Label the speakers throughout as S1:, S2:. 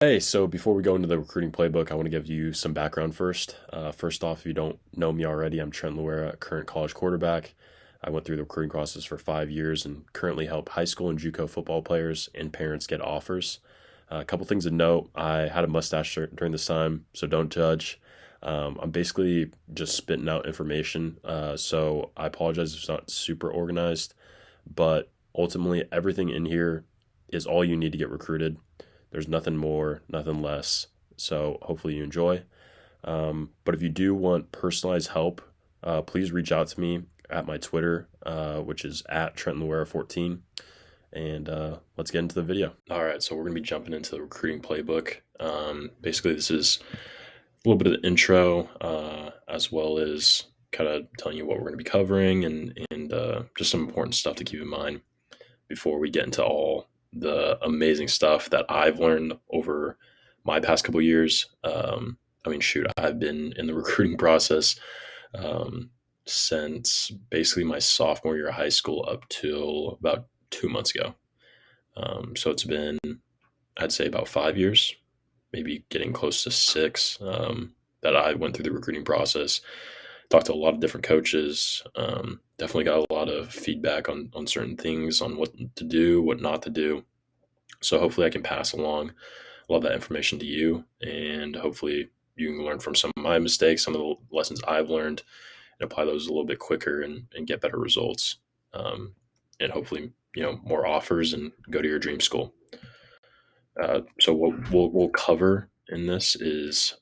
S1: Hey, so before we go into the recruiting playbook, I want to give you some background first. First off, if you don't know me already, I'm Trent Luera, current college quarterback. I went through the recruiting process for 5 years and currently help high school and JUCO football players and parents get offers. A couple things to note: I had a mustache during this time, so don't judge. I'm basically just spitting out information, so I apologize if it's not super organized, but ultimately, everything in here is all you need to get recruited. There's nothing more, nothing less. So hopefully you enjoy. But if you do want personalized help, please reach out to me at my Twitter, which is at TrentLuera14. And let's get into the video. All right, so we're going to be jumping into the recruiting playbook. Basically, this is a little bit of the intro, as well as kind of telling you what we're going to be covering and just some important stuff to keep in mind before we get into all the amazing stuff that I've learned over my past couple of years. I mean, shoot, I've been in the recruiting process since basically my sophomore year of high school up till about 2 months ago. So it's been, I'd say, about 5 years, maybe getting close to six, that I went through the recruiting process. Talked to a lot of different coaches. Definitely got a lot of feedback on certain things, on what to do, what not to do. So hopefully I can pass along a lot of that information to you, and hopefully you can learn from some of my mistakes, some of the lessons I've learned, and apply those a little bit quicker and get better results. And hopefully, more offers and go to your dream school. So what we'll cover in this is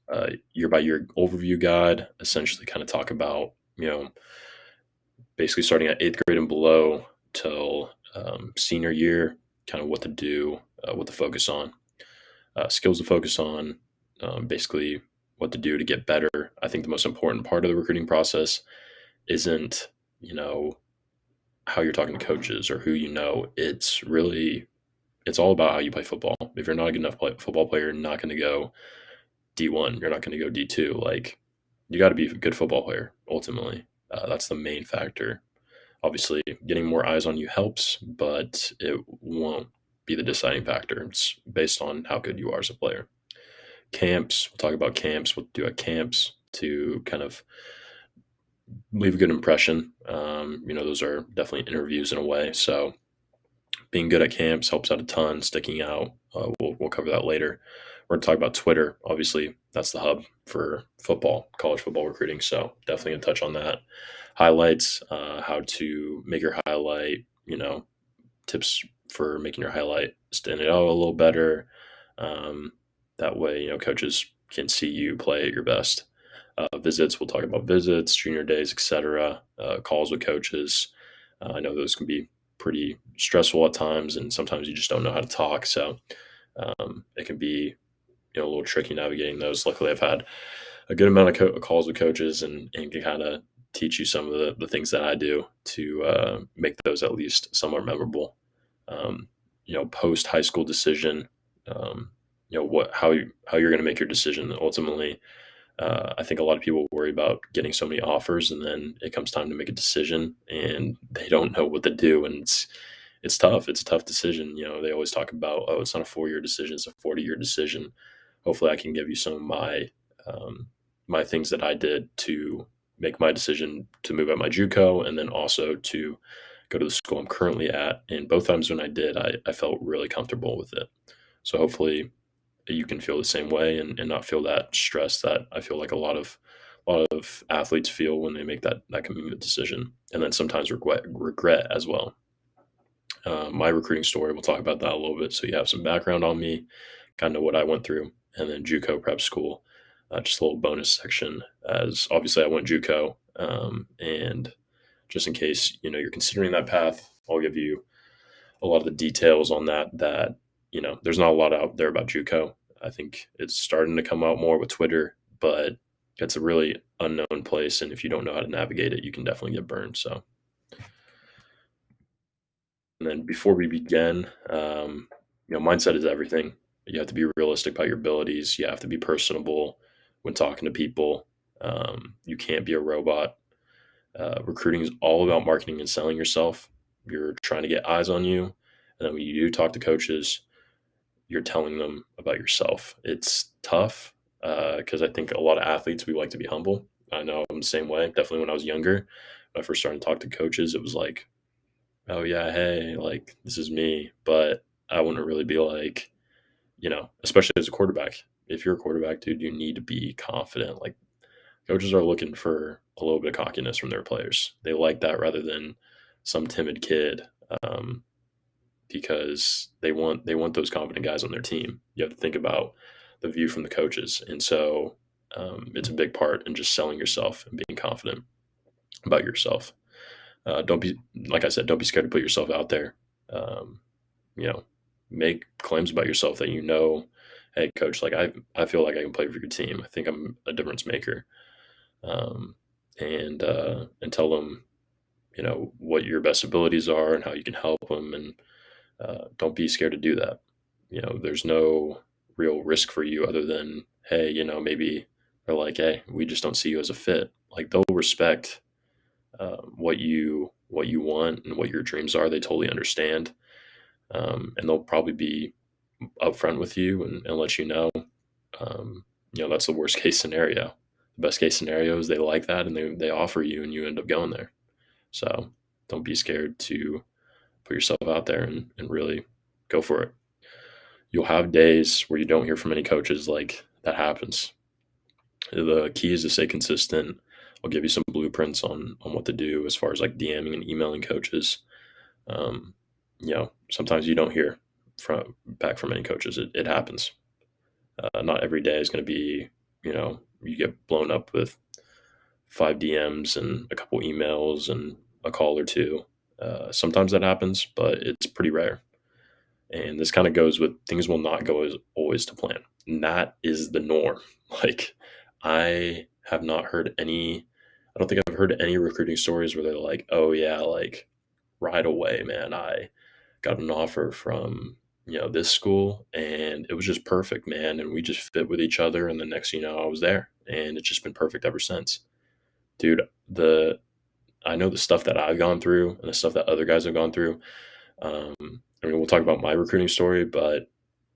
S1: year by year overview guide. Essentially, kind of talk about basically starting at eighth grade and below till senior year, kind of what to do, what to focus on, skills to focus on, basically what to do to get better. I think the most important part of the recruiting process isn't how you're talking to coaches or who you know. It's all about how you play football. If you're not a good enough football player, you're not going to go D1. You're not going to go D2. Like, you got to be a good football player. Ultimately, that's the main factor. Obviously, getting more eyes on you helps, but it won't be the deciding factor. It's based on how good you are as a player. Camps, we'll talk about camps, what to do at camps to kind of leave a good impression. Those are definitely interviews in a way. So being good at camps helps out a ton, sticking out. We'll cover that later. We're going to talk about Twitter. Obviously, that's the hub for football, college football recruiting. So definitely going to touch on that. Highlights, how to make your highlight, tips for making your highlight stand out a little better. That way, coaches can see you play at your best. Visits, we'll talk about visits, junior days, etc. Calls with coaches. I know those can be pretty stressful at times, and sometimes you just don't know how to talk. So it can be a little tricky navigating those. Luckily, I've had a good amount of calls with coaches and can kind of teach you some of the things that I do to make those at least somewhat memorable. Post high school decision, how you're going to make your decision ultimately. I think a lot of people worry about getting so many offers, and then it comes time to make a decision, and they don't know what to do, and it's tough. It's a tough decision. They always talk about, oh, it's not a 4-year decision; it's a 40-year decision. Hopefully, I can give you some of my things that I did to make my decision to move at my JUCO, and then also to go to the school I'm currently at. And both times when I did, I felt really comfortable with it. So hopefully you can feel the same way and not feel that stress that I feel like a lot of athletes feel when they make that commitment decision, and then sometimes regret as well. My recruiting story, we'll talk about that a little bit, so you have some background on me, kind of what I went through, and then JUCO prep school, just a little bonus section, as obviously I went JUCO, and just in case you're considering that path, I'll give you a lot of the details on that. There's not a lot out there about JUCO. I think it's starting to come out more with Twitter, but it's a really unknown place, and if you don't know how to navigate it, you can definitely get burned. So, and then before we begin, mindset is everything. You have to be realistic about your abilities. You have to be personable when talking to people. You can't be a robot. Recruiting is all about marketing and selling yourself. You're trying to get eyes on you, and then when you do talk to coaches, you're telling them about yourself. It's tough because I think a lot of athletes, we like to be humble. I know I'm the same way. Definitely when I was younger, when I first started to talk to coaches, it was like, oh yeah, hey, like this is me. But I wouldn't really be like, especially as a quarterback. If you're a quarterback, dude, you need to be confident. Like coaches are looking for a little bit of cockiness from their players. They like that rather than some timid kid, um, because they want those confident guys on their team. You have to think about the view from the coaches, and so it's a big part in just selling yourself and being confident about yourself. Don't be like I said, don't be scared to put yourself out there. Um, you know, make claims about yourself that hey, coach, like I feel like I can play for your team. I think I'm a difference maker, um, and tell them what your best abilities are and how you can help them, and don't be scared to do that. There's no real risk for you other than, hey, maybe they're like, hey, we just don't see you as a fit. Like they'll respect what you want and what your dreams are. They totally understand, and they'll probably be upfront with you and let you know. That's the worst case scenario. The best case scenario is they like that and they offer you and you end up going there. So don't be scared to put yourself out there and really go for it. You'll have days where you don't hear from any coaches. Like that happens. The key is to stay consistent. I'll give you some blueprints on what to do as far as like DMing and emailing coaches. Um, sometimes you don't hear back from any coaches. It happens. Not every day is going to be, you get blown up with 5 DMs and a couple emails and a call or two. Sometimes that happens, but it's pretty rare. And this kind of goes with things will not go as always to plan. And that is the norm. Like, I have not heard I don't think I've heard any recruiting stories where they're like, oh, yeah, like right away, man, I got an offer from, this school and it was just perfect, man. And we just fit with each other. And the next, I was there and it's just been perfect ever since. Dude, I know the stuff that I've gone through and the stuff that other guys have gone through. Um, we'll talk about my recruiting story, but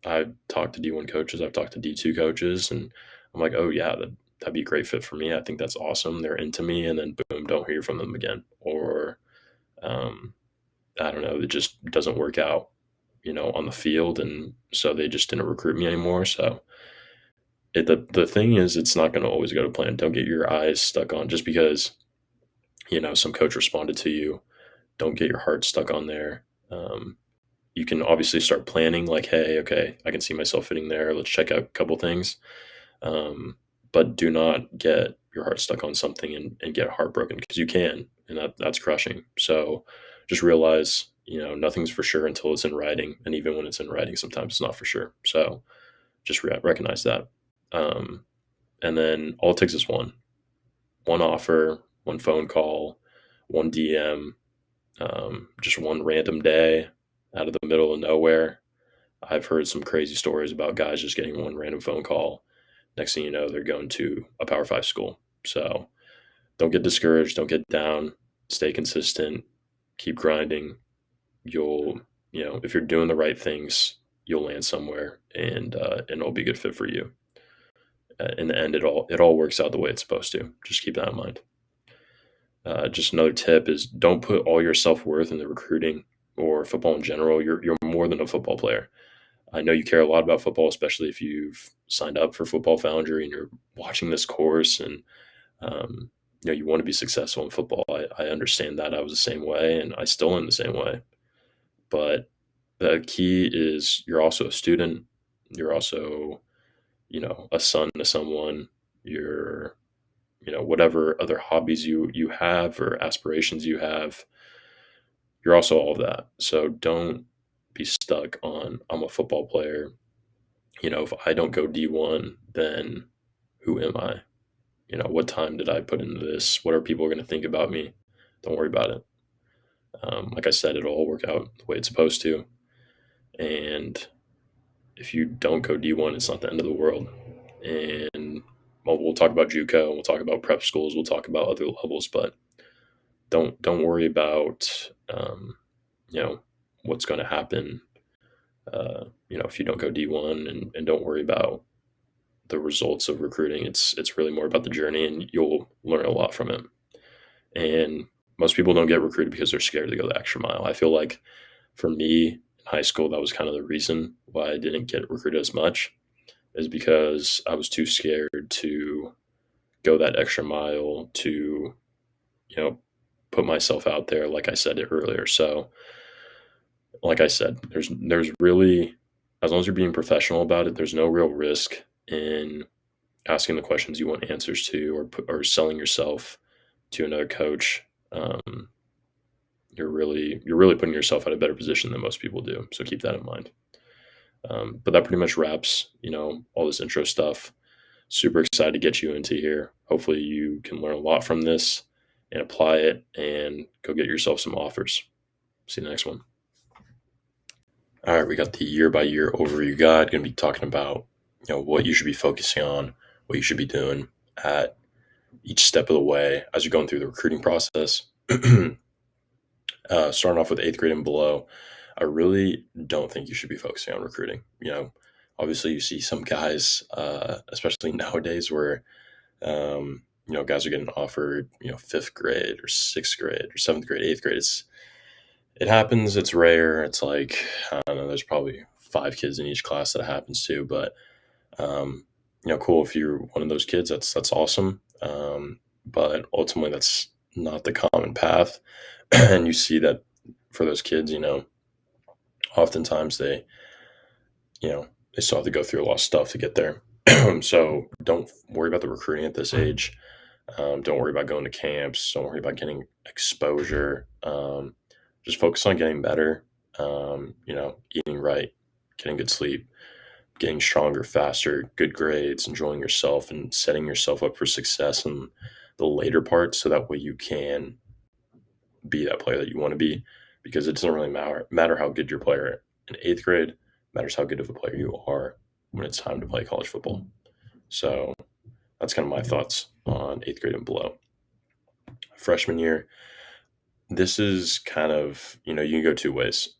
S1: I've talked to D1 coaches, I've talked to D2 coaches, and I'm like, oh yeah, that'd be a great fit for me. I think that's awesome. They're into me, and then boom, don't hear from them again, or um, I don't know, it just doesn't work out, on the field, and so they just didn't recruit me anymore. So the thing is, it's not going to always go to plan. Don't get your eyes stuck on just because some coach responded to you. Don't get your heart stuck on there. You can obviously start planning like, hey, okay, I can see myself fitting there. Let's check out a couple things. But do not get your heart stuck on something and get heartbroken because you can, and that's crushing. So just realize, nothing's for sure until it's in writing. And even when it's in writing, sometimes it's not for sure. So just recognize that. And then all it takes is one offer, one phone call, one DM, just one random day out of the middle of nowhere. I've heard some crazy stories about guys just getting one random phone call. Next thing you know, they're going to a Power 5 school. So don't get discouraged. Don't get down. Stay consistent. Keep grinding. If you're doing the right things, you'll land somewhere, and it'll be a good fit for you. In the end, it all works out the way it's supposed to. Just keep that in mind. Just another tip is don't put all your self worth in the recruiting or football in general. You're more than a football player. I know you care a lot about football, especially if you've signed up for Football Foundry and you're watching this course, and you want to be successful in football. I understand that. I was the same way, and I still am the same way. But the key is you're also a student. You're also, a son to someone. You're, whatever other hobbies you have or aspirations you have, you're also all of that. So don't be stuck on, I'm a football player. If I don't go D1, then who am I? What time did I put into this? What are people going to think about me? Don't worry about it. Like I said, it'll all work out the way it's supposed to. And if you don't go D1, it's not the end of the world. And we'll talk about JUCO, we'll talk about prep schools, we'll talk about other levels, but don't worry about what's going to happen if you don't go D1 and don't worry about the results of recruiting. It's really more about the journey, and you'll learn a lot from it. And most people don't get recruited because they're scared to go the extra mile. I feel like for me in high school, that was kind of the reason why I didn't get recruited as much, is because I was too scared to go that extra mile to, you know, put myself out there, like I said it earlier. So, like I said, there's really, as long as you're being professional about it, there's no real risk in asking the questions you want answers to, or selling yourself to another coach. Um, you're really putting yourself at a better position than most people do. So keep that in mind. But that pretty much wraps, all this intro stuff. Super excited to get you into here. Hopefully you can learn a lot from this and apply it and go get yourself some offers. See you next one. All right, we got the year by year overview guide. Going to be talking about what you should be focusing on, what you should be doing at each step of the way as you're going through the recruiting process. Starting off with eighth grade and below, I really don't think you should be focusing on recruiting. Obviously you see some guys, especially nowadays, where guys are getting offered, fifth grade or sixth grade or seventh grade, eighth grade. It happens. It's rare. It's like, I don't know, there's probably 5 kids in each class that it happens to, but, cool. If you're one of those kids, that's awesome. But ultimately that's not the common path. And you see that for those kids, oftentimes they still have to go through a lot of stuff to get there. So don't worry about the recruiting at this age. Don't worry about going to camps. Don't worry about getting exposure. Just focus on getting better, eating right, getting good sleep, getting stronger, faster, good grades, enjoying yourself, and setting yourself up for success in the later parts, so that way you can be that player that you want to be. Because it doesn't really matter how good your player in eighth grade. It matters how good of a player you are when it's time to play college football. So that's kind of my thoughts on eighth grade and below. Freshman year, this is kind of, you can go two ways.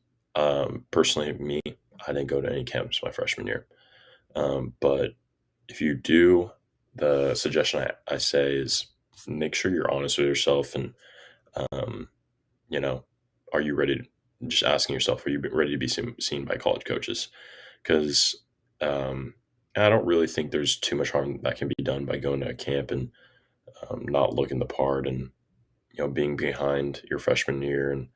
S1: Personally, me, I didn't go to any camps my freshman year. But if you do, the suggestion I say is make sure you're honest with yourself, and, um, are you ready? Just asking yourself, are you ready to be seen by college coaches? Because I don't really think there's too much harm that can be done by going to a camp and not looking the part, and being behind your freshman year. And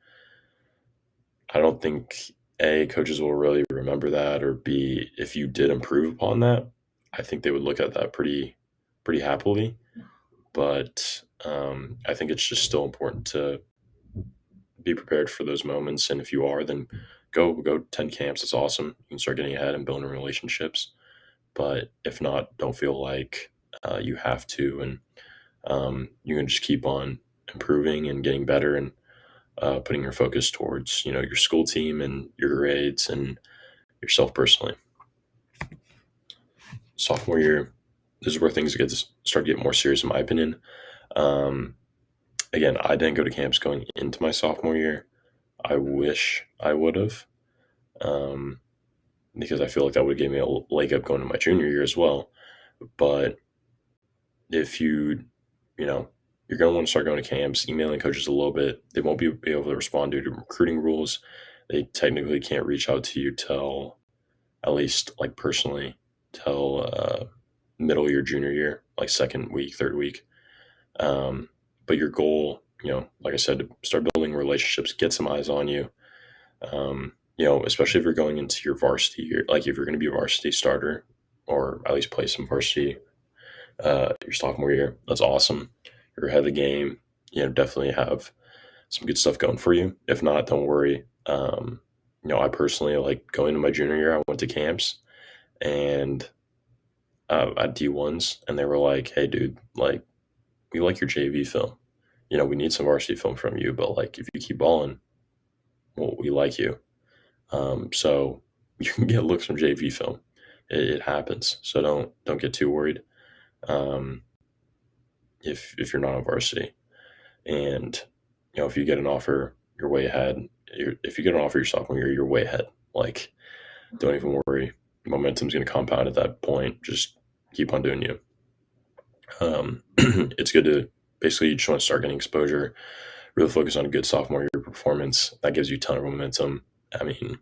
S1: I don't think coaches will really remember that, or B, if you did improve upon that, I think they would look at that pretty happily. But I think it's just still important to be prepared for those moments. And if you are, then go 10 camps. It's awesome. You can start getting ahead and building relationships. But if not, don't feel like you have to, and you can just keep on improving and getting better, and putting your focus towards your school team and your grades and yourself personally. Sophomore year, this is where things start to get more serious, in my opinion. Again, I didn't go to camps going into my sophomore year. I wish I would have, because I feel like that would give me a leg up going to my junior year as well. But if you're going to want to start going to camps, emailing coaches a little bit. They won't be able to respond due to recruiting rules. They technically can't reach out to you till, at least like personally, till middle of your junior year, like second week, third week. But your goal, like I said, to start building relationships, get some eyes on you. Especially if you're going into your varsity year, like if you're going to be a varsity starter, or at least play some varsity your sophomore year, that's awesome. You're ahead of the game. Definitely have some good stuff going for you. If not, don't worry. I personally, like, going into my junior year, I went to camps and at D1s, and they were like, "Hey, dude, like, we like your JV film. We need some varsity film from you, but like, if you keep balling, well, we like you. So you can get looks from JV film. It happens. So don't get too worried. Um, if you're not on varsity, and if you get an offer, you're way ahead. If you get an offer your sophomore year, you're way ahead. Like, Don't even worry. Momentum's going to compound at that point. Just keep on doing you. It's good to basically, you just want to start getting exposure, really focus on a good sophomore year performance. That gives you a ton of momentum. I mean,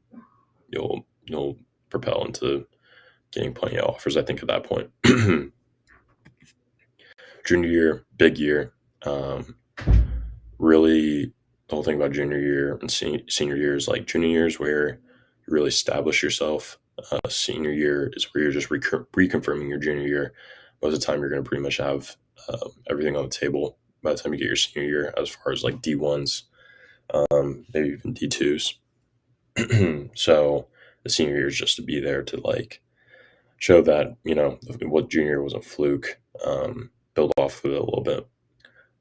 S1: you'll propel into getting plenty of offers, I think, at that point. Junior year, big year. Um, Really, the whole thing about junior year and senior year is like junior year is where you really establish yourself. Senior year is where you're just reconfirming your junior year. Most of the time, you're going to pretty much have everything on the table by the time you get your senior year, as far as like D1s, maybe even D2s. So the senior year is just to be there to like show that, what junior was a fluke, build off of it a little bit.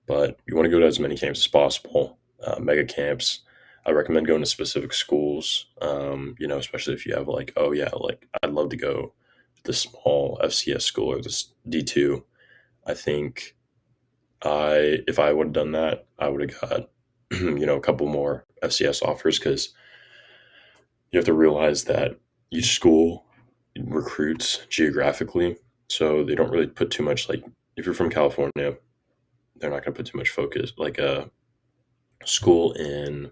S1: But you want to go to as many camps as possible, mega camps. I recommend going to specific schools, especially if you have like, oh yeah, like I'd love to go to this small FCS school or this D2. I think if I would have done that, I would have got, a couple more FCS offers, because you have to realize that each school recruits geographically. So they don't really put too much, like, if you're from California, they're not going to put too much focus. Like a school in,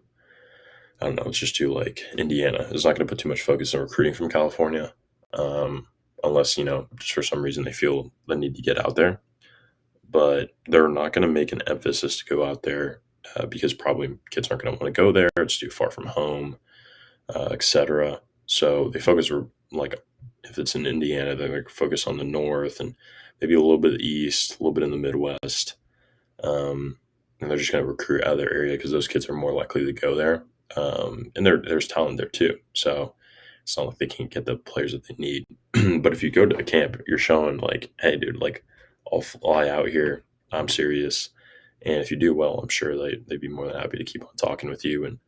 S1: I don't know, let's just do like Indiana, is not going to put too much focus on recruiting from California, unless, just for some reason they feel the need to get out there. But they're not going to make an emphasis to go out there, because probably kids aren't going to want to go there. It's too far from home, etc. So they focus, like, if it's in Indiana, they like focus on the north and maybe a little bit of the east, a little bit in the Midwest, and they're just going to recruit out of their area because those kids are more likely to go there. And there's talent there too, so it's not like they can't get the players that they need. But if you go to a camp, you're showing like, hey, dude, like I'll fly out here. I'm serious, and if you do well, I'm sure they'd be more than happy to keep on talking with you. And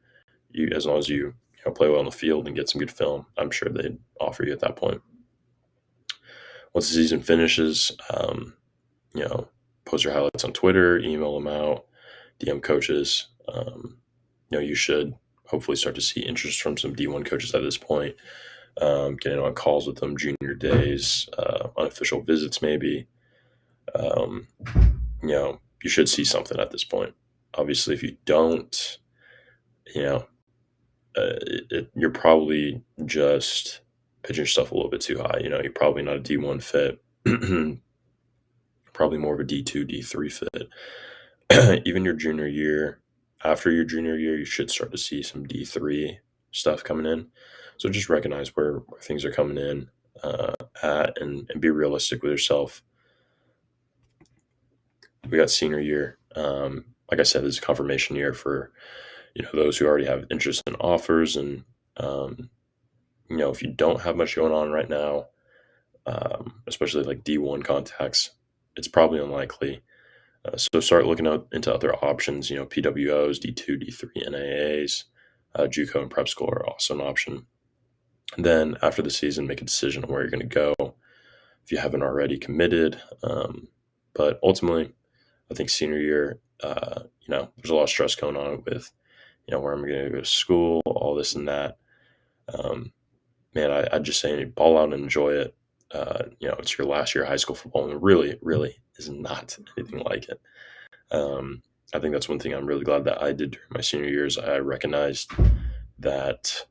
S1: you, as long as you play well on the field and get some good film, I'm sure they'd offer you at that point. Once the season finishes, you know, post your highlights on Twitter, email them out, DM coaches. You should hopefully start to see interest from some D1 coaches at this point. Getting on calls with them, junior days, unofficial visits, maybe. Um, you should see something at this point. Obviously, if you don't, you know, you're probably just pitching yourself a little bit too high. You're probably not a D1 fit, probably more of a D2, D3 fit. Even your junior year, after your junior year, you should start to see some D3 stuff coming in. So just recognize where things are coming in at, and be realistic with yourself. We got senior year. Like I said, this is a confirmation year for those who already have interest in offers. And if you don't have much going on right now, especially like D1 contacts, it's probably unlikely. So start looking into other options. PWOs, D2, D3, NAAs, JUCO and prep school are also an option. And then after the season, make a decision on where you're going to go if you haven't already committed. But ultimately, I think senior year, there's a lot of stress going on with, where I'm going to go to school, all this and that. Man, I just say ball out and enjoy it. It's your last year of high school football, and it really, really is not anything like it. I think that's one thing I'm really glad that I did during my senior years. I recognized that,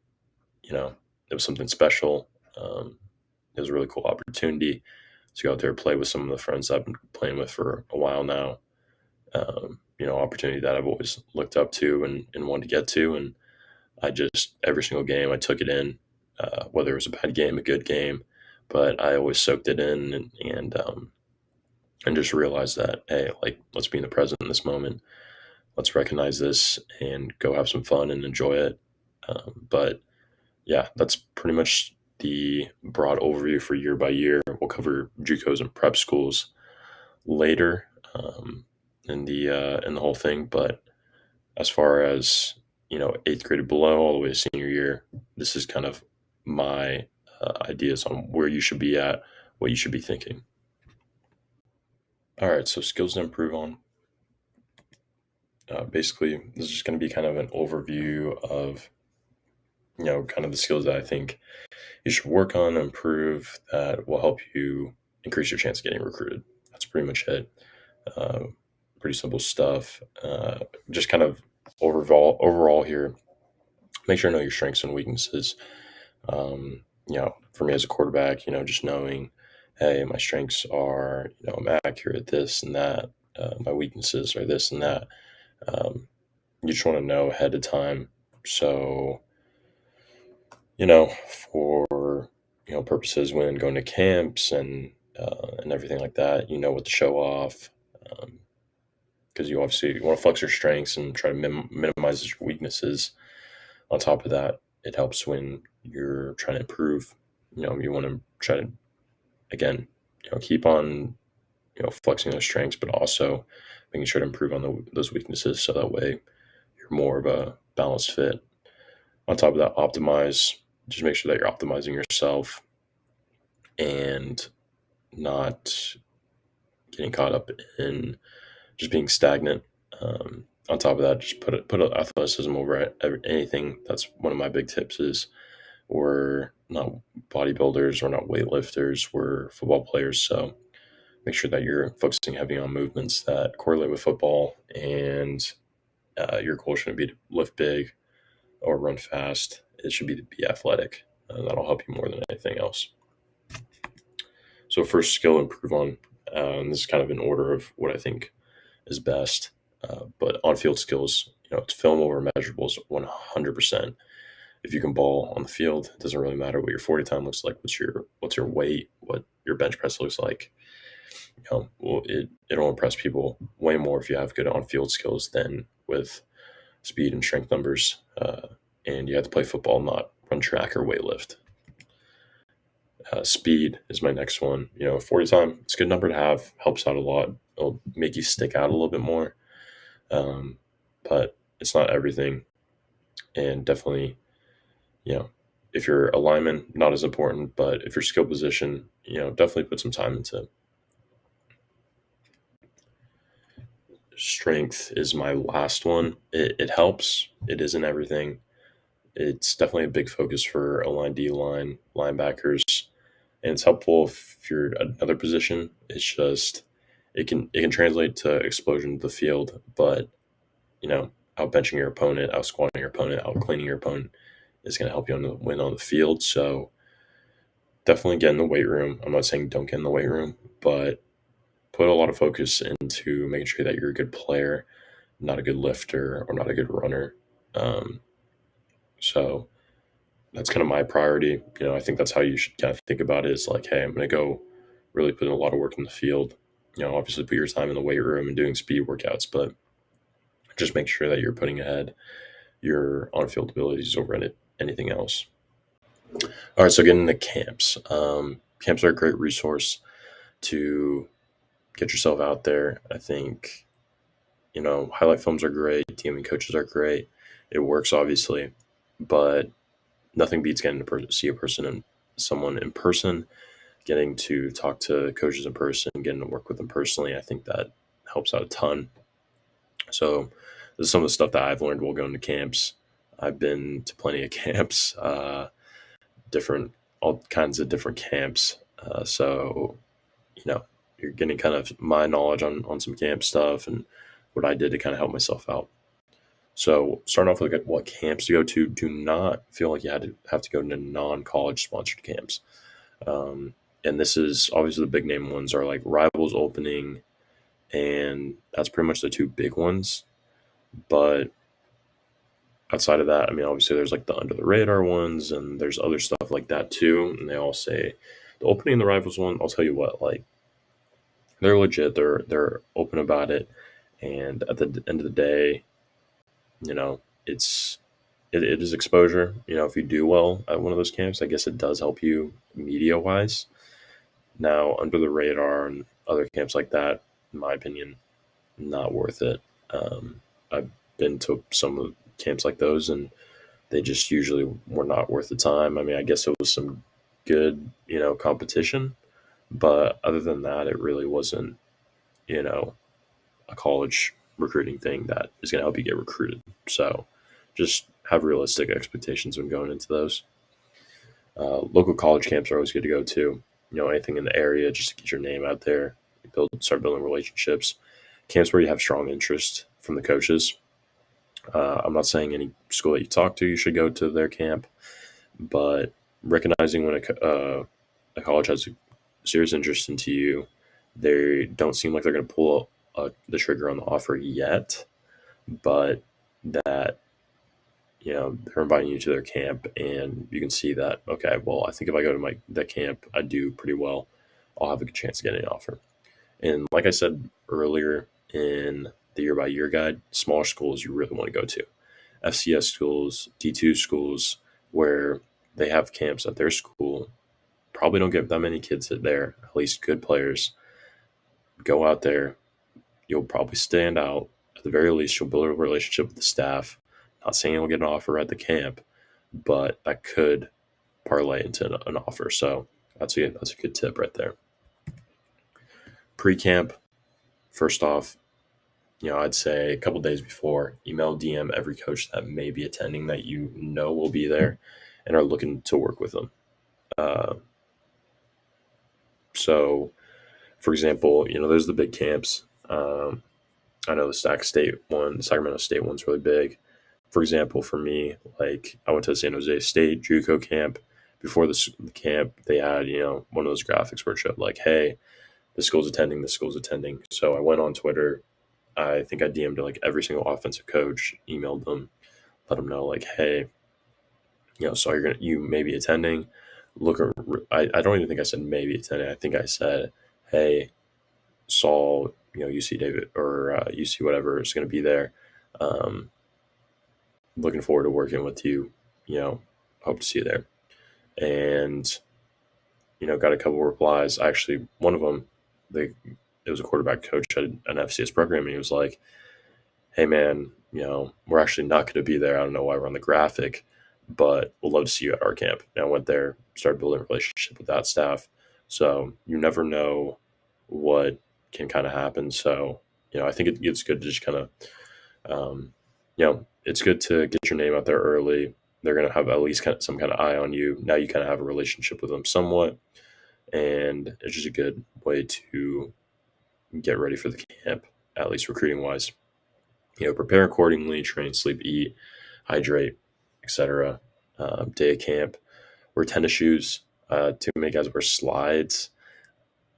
S1: it was something special. It was a really cool opportunity to go out there and play with some of the friends I've been playing with for a while now. Opportunity that I've always looked up to and wanted to get to. And I just, every single game, I took it in, whether it was a bad game, a good game, but I always soaked it in and just realized that, hey, like, let's be in the present in this moment. Let's recognize this and go have some fun and enjoy it. But yeah, that's pretty much the broad overview for year by year. We'll cover JUCOs and prep schools later, in the whole thing. But as far as eighth grade and below, all the way to senior year, this is kind of my ideas on where you should be at, what you should be thinking. All right, so skills to improve on. Basically, this is just going to be kind of an overview of kind of the skills that I think you should work on and improve that will help you increase your chance of getting recruited. That's pretty much it. Uh, Pretty simple stuff. Just kind of overall here, make sure you know your strengths and weaknesses. For me as a quarterback, just knowing, hey, my strengths are, I'm accurate at this and that. My weaknesses are this and that. Um, you just want to know ahead of time. So, for purposes when going to camps and everything like that, you know what to show off. Because you obviously want to flex your strengths and try to minimize your weaknesses. On top of that, it helps when you're trying to improve. You want to try to, again, keep on, flexing those strengths, but also making sure to improve on those weaknesses. So that way you're more of a balanced fit. On top of that, optimize. Just make sure that you're optimizing yourself and not getting caught up in just being stagnant. On top of that, just put athleticism over anything. That's one of my big tips. Is we're not bodybuilders, we're not weightlifters, we're football players. So make sure that you're focusing heavy on movements that correlate with football, and your goal shouldn't be to lift big or run fast. It should be to be athletic. That'll help you more than anything else. So first skill improve on. This is kind of in order of what I think is best. But on-field skills, it's film over measurables 100%. If you can ball on the field, it doesn't really matter what your 40 time looks like, what's your weight, what your bench press looks like. It'll impress people way more if you have good on-field skills than with speed and strength numbers. And you have to play football, not run track or weightlift. Speed is my next one. 40 time, it's a good number to have, helps out a lot. It'll make you stick out a little bit more. But it's not everything. And definitely, if your alignment, not as important, but if your skill position, definitely put some time into. Strength is my last one. It helps. It isn't everything. It's definitely a big focus for a line, D line, linebackers, and it's helpful if you're another position. It's just it can translate to explosion of the field, but out benching your opponent, out squatting your opponent, out cleaning your opponent is going to help you win on the field. So definitely get in the weight room. I'm not saying don't get in the weight room, but put a lot of focus into making sure that you're a good player, not a good lifter or not a good runner. So that's kind of my priority. I think that's how you should kind of think about it, is like, hey, I'm going to go really put in a lot of work in the field. Obviously put your time in the weight room and doing speed workouts, but just make sure that you're putting ahead your on-field abilities over anything else. All right, so getting into camps. Camps are a great resource to get yourself out there. I think, highlight films are great. DMing coaches are great. It works, obviously, but nothing beats getting to see someone in person, getting to talk to coaches in person, getting to work with them personally. I think that helps out a ton. So this is some of the stuff that I've learned while going to camps. I've been to plenty of camps, all kinds of different camps. So, you're getting kind of my knowledge on some camp stuff and what I did to kind of help myself out. So starting off with what camps to go to, do not feel like you have to go to non-college sponsored camps. And this is obviously the big name ones are like Rivals Opening, and that's pretty much the two big ones. But outside of that, I mean, obviously there's like the under the radar ones, and there's other stuff like that too. And they all say the Opening and the Rivals one, I'll tell you what, like they're legit. They're open about it, and at the end of the day, it is exposure. If you do well at one of those camps, I guess it does help you media wise. Now, under the radar and other camps like that, in my opinion, not worth it. I've been to some of the camps like those, and they just usually were not worth the time. I mean, I guess it was some good, competition, but other than that, it really wasn't, a college recruiting thing that is going to help you get recruited. So just have realistic expectations when going into those. Local college camps are always good to go to. Anything in the area just to get your name out there, start building relationships. Camps where you have strong interest from the coaches. I'm not saying any school that you talk to you should go to their camp, but recognizing when a college has a serious interest into you, they don't seem like they're going to pull the trigger on the offer yet, but that they're inviting you to their camp, and you can see that, okay, well, I think if I go to that camp, I do pretty well. I'll have a good chance of getting an offer. And like I said earlier in the year by year guide, smaller schools you really want to go to. FCS schools, D2 schools, where they have camps at their school, probably don't get that many kids there, at least good players. Go out there, you'll probably stand out. At the very least, you'll build a relationship with the staff. Not saying you'll get an offer at the camp, but that could parlay into an offer. So that's a good tip right there. Pre-camp, first off, I'd say a couple days before, email DM every coach that may be attending that will be there and are looking to work with them. So, for example, there's the big camps. I know the Sacramento State one's really big. For example, for me, like I went to the San Jose State JUCO camp. Before the camp, they had one of those graphics where it showed like, hey, the school's attending, the school's attending. So I went on Twitter. I think I DM'd like every single offensive coach, emailed them, let them know like, hey, so you may be attending. I don't even think I said maybe attending. I think I said, hey, saw UC David or UC whatever is going to be there. Looking forward to working with you. Hope to see you there. And got a couple of replies. Actually, one of them, it was a quarterback coach at an FCS program, and he was like, hey man, we're actually not going to be there. I don't know why we're on the graphic, but we'll love to see you at our camp. And I went there, started building a relationship with that staff. So you never know what can kind of happen. So, I think it's good to just kind of, it's good to get your name out there early. They're going to have at least some kind of eye on you. Now you kind of have a relationship with them somewhat. And it's just a good way to get ready for the camp, at least recruiting wise. Prepare accordingly, train, sleep, eat, hydrate, etc. Day of camp. Wear tennis shoes. Too many guys wear slides.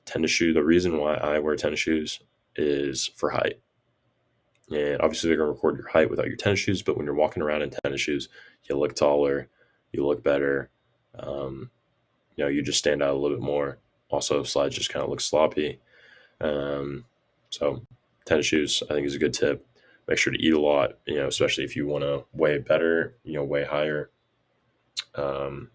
S1: Tennis shoe. The reason why I wear tennis shoes is for height. And obviously they're going to record your height without your tennis shoes, but when you're walking around in tennis shoes, you look taller, you look better. You just stand out a little bit more. Also, slides just kind of look sloppy. So tennis shoes, I think, is a good tip. Make sure to eat a lot, especially if you want to weigh better, weigh higher. And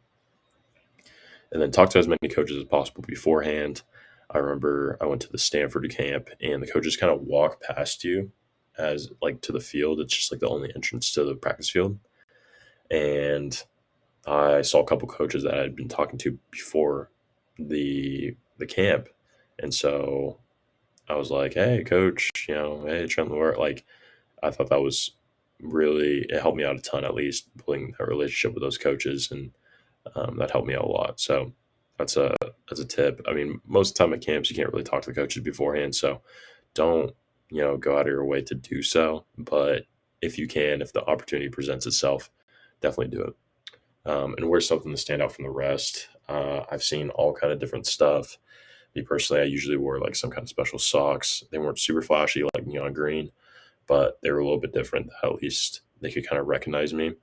S1: then talk to as many coaches as possible beforehand. I remember I went to the Stanford camp, and the coaches kind of walk past you as like to the field. It's just like the only entrance to the practice field. And I saw a couple coaches that I had been talking to before the camp. And so I was like, hey, coach, hey, Trent Lewis. Like, I thought that was it helped me out a ton, at least building a relationship with those coaches. And that helped me out a lot. So that's a tip. I mean, most of the time at camps, you can't really talk to the coaches beforehand. So don't, go out of your way to do so. But if you can, if the opportunity presents itself, definitely do it. And wear something to stand out from the rest. I've seen all kind of different stuff. Me personally, I usually wore like some kind of special socks. They weren't super flashy like neon green, but they were a little bit different. At least they could kind of recognize me.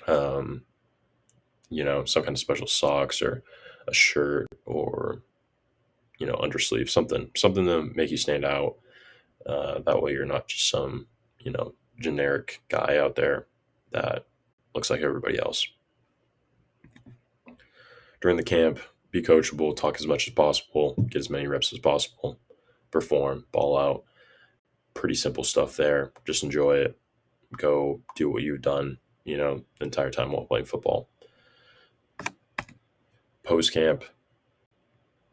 S1: Some kind of special socks or a shirt or, undersleeve, something to make you stand out. That way you're not just some, generic guy out there that looks like everybody else. During the camp, be coachable, talk as much as possible, get as many reps as possible, perform, ball out. Pretty simple stuff there. Just enjoy it. Go do what you've done, the entire time while playing football. Post camp,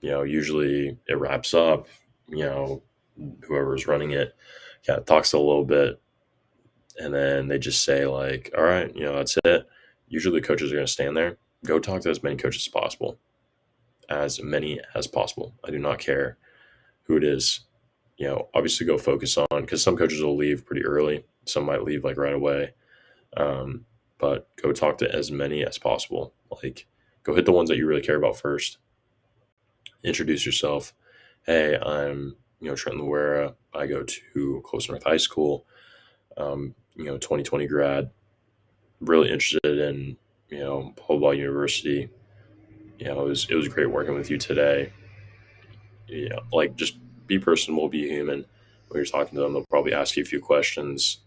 S1: usually it wraps up, whoever's running it talks a little bit, and then they just say like, all right, that's it. Usually the coaches are going to stand there. Go talk to as many coaches as possible. As many as possible. I do not care who it is. Obviously go focus on, because some coaches will leave pretty early. Some might leave like right away. Um, but go talk to as many as possible. Like, go hit the ones that you really care about first. Introduce yourself. Hey, I'm Trent Luera. I go to Close North High School. 2020 grad. Really interested in blah blah university. It was great working with you today. Like, just be personable, be human. When you're talking to them, they'll probably ask you a few questions.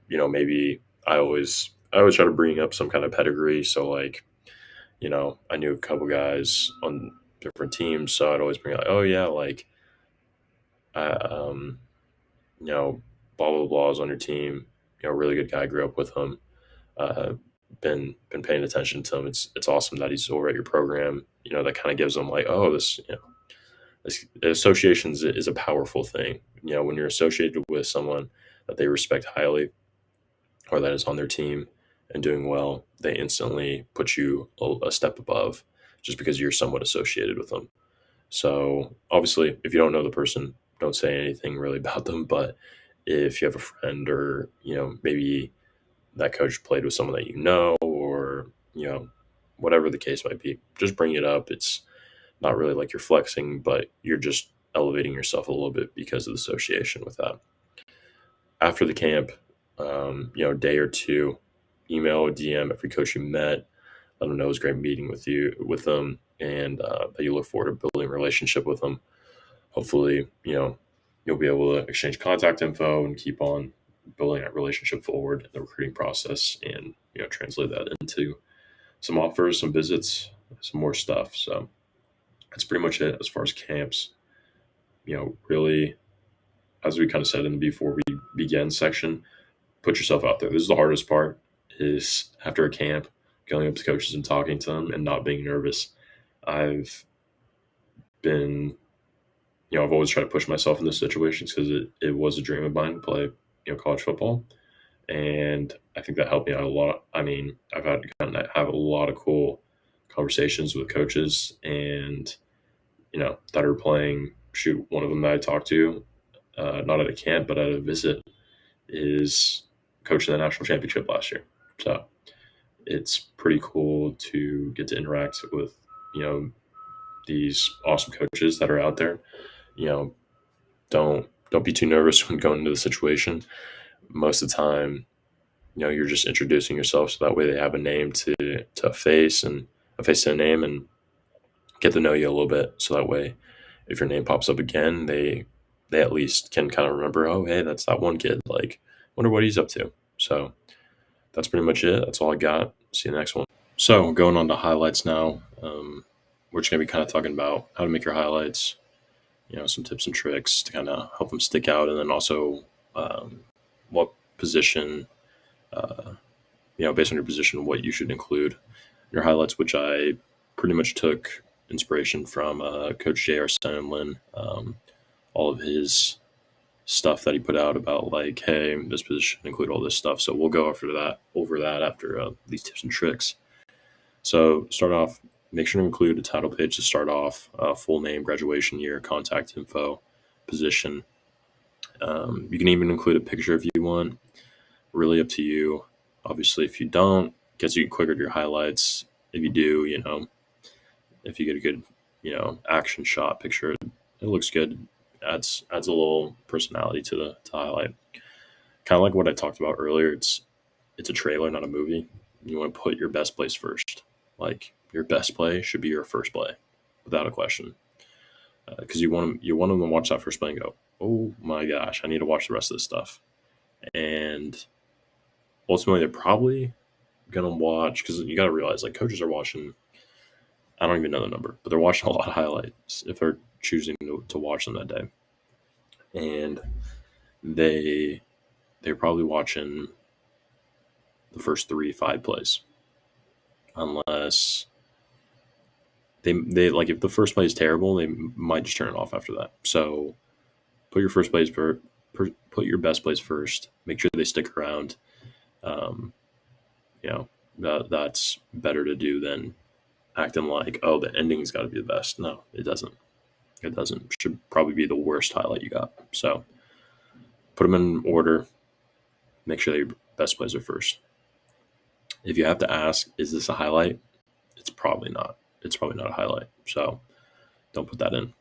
S1: Maybe I always try to bring up some kind of pedigree. So like, I knew a couple guys on different teams, so I'd always bring like, oh yeah, like, I, you know, blah blah blah is on your team. Really good guy. Grew up with him. Uh, been paying attention to him. It's awesome that he's over at your program. That kind of gives them like, oh, this association is a powerful thing. When you're associated with someone that they respect highly or that is on their team and doing well, they instantly put you a step above just because you're somewhat associated with them. So obviously, if you don't know the person, don't say anything really about them. But if you have a friend, or maybe that coach played with someone that or whatever the case might be, just bring it up. It's not really like you're flexing, but you're just elevating yourself a little bit because of the association with that. After the camp, day or two, email or DM every coach you met. Let them know it was great meeting with them, and that you look forward to building a relationship with them. Hopefully, you'll be able to exchange contact info and keep on building that relationship forward in the recruiting process, and translate that into some offers, some visits, some more stuff. So that's pretty much it as far as camps. Really, as we kind of said in the before we begin section, put yourself out there. This is the hardest part, is after a camp, going up to coaches and talking to them and not being nervous. I've been, I've always tried to push myself in those situations because it was a dream of mine to play, college football. And I think that helped me out a lot. I mean, I've gotten to have a lot of cool conversations with coaches, and that are playing. Shoot, one of them that I talked to, not at a camp but at a visit, is coaching the national championship last year. So it's pretty cool to get to interact with these awesome coaches that are out there. Don't be too nervous when going into the situation. Most of the time, you're just introducing yourself, so that way they have a name to a face, and a face to a name, and get to know you a little bit. So that way, if your name pops up again, they at least can kind of remember, oh, hey, that's that one kid. Like, wonder what he's up to. So that's pretty much it. That's all I got. See you next one. So going on to highlights now. We're just going to be kind of talking about how to make your highlights, some tips and tricks to kind of help them stick out. And then also what position, based on your position, what you should include in your highlights, which I pretty much took inspiration from Coach J.R. Sandlin. All of his stuff that he put out about like, hey, this position include all this stuff. So we'll go over that after these tips and tricks. So start off, make sure to include a title page to start off, full name, graduation year, contact info, position. You can even include a picture if you want. Really up to you. Obviously, if you don't, gets you quicker to your highlights. If you do, if you get a good, action shot picture, it looks good. Adds a little personality to the highlight. Kind of like what I talked about earlier. It's a trailer, not a movie. You want to put your best plays first. Like, your best play should be your first play, without a question. Because you want them to watch that first play and go, oh my gosh, I need to watch the rest of this stuff. And ultimately, they're probably gonna watch, because you got to realize, like, coaches are watching. I don't even know the number, but they're watching a lot of highlights if they're choosing to watch them that day. And they're probably watching the first 3-5 plays, unless they like, if the first play is terrible, they might just turn it off after that. So put your first plays put your best plays first. Make sure they stick around. Um, that's better to do than acting like, oh, the ending's got to be the best. No, it doesn't. It doesn't. It should probably be the worst highlight you got. So put them in order. Make sure your best plays are first. If you have to ask, is this a highlight? It's probably not. It's probably not a highlight. So don't put that in.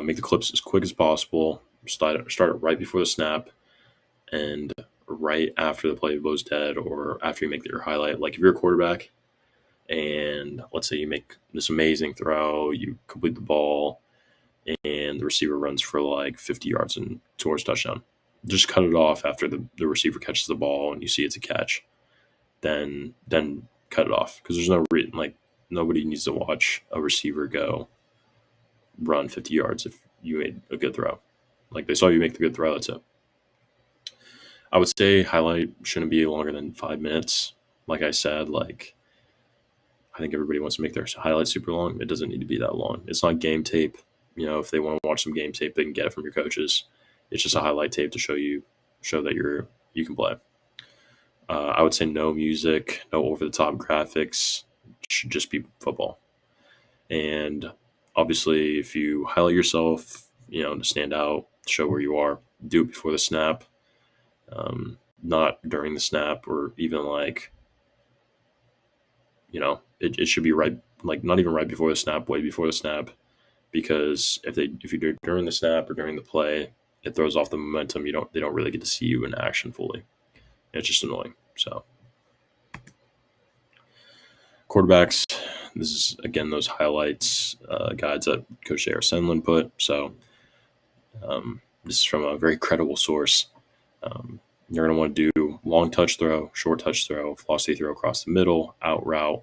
S1: Make the clips as quick as possible. Start it right before the snap and right after the play goes dead or after you make your highlight. Like if you're a quarterback and let's say you make this amazing throw, you complete the ball, and the receiver runs for like 50 yards and towards touchdown. Just cut it off after the receiver catches the ball and you see it's a catch. Then cut it off because there's no reason. Like nobody needs to watch a receiver go run 50 yards if you made a good throw. Like they saw you make the good throw, that's it. I would say highlight shouldn't be longer than 5 minutes. Like I said, like I think everybody wants to make their highlights super long. It doesn't need to be that long. It's not game tape. If they want to watch some game tape, they can get it from your coaches. It's just a highlight tape to show that you can play. I would say no music, no over the top graphics. It should just be football. And obviously, if you highlight yourself, to stand out, show where you are, do it before the snap, not during the snap, or even like, it should be right, like not even right before the snap, way before the snap, because if you do it during the snap or during the play, it throws off the momentum. They don't really get to see you in action fully. It's just annoying. So quarterbacks, this is again those highlights guides that Coach J.R. Senlin put. So this is from a very credible source. You're going to want to do long touch throw, short touch throw, velocity throw across the middle, out route,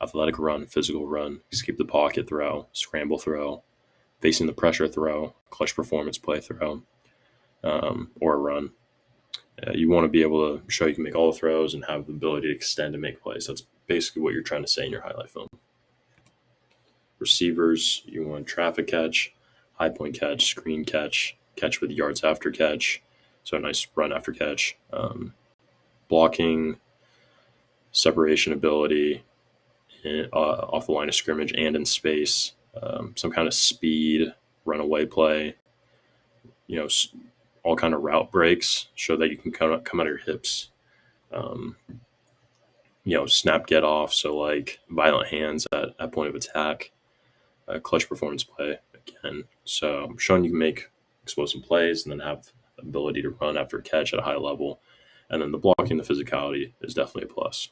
S1: athletic run, physical run, escape the pocket throw, scramble throw, facing the pressure throw, clutch performance play throw, or a run. You want to be able to show you can make all the throws and have the ability to extend and make plays. That's basically what you're trying to say in your highlight film. Receivers, you want traffic catch, high point catch, screen catch, catch with yards after catch, so a nice run after catch. Blocking, separation ability off the line of scrimmage and in space, some kind of speed, runaway play, all kind of route breaks, show that you can come out of your hips. Snap get off, so like violent hands at point of attack, clutch performance play again. So I'm showing you can make explosive plays and then have the ability to run after a catch at a high level. And then the blocking, the physicality is definitely a plus.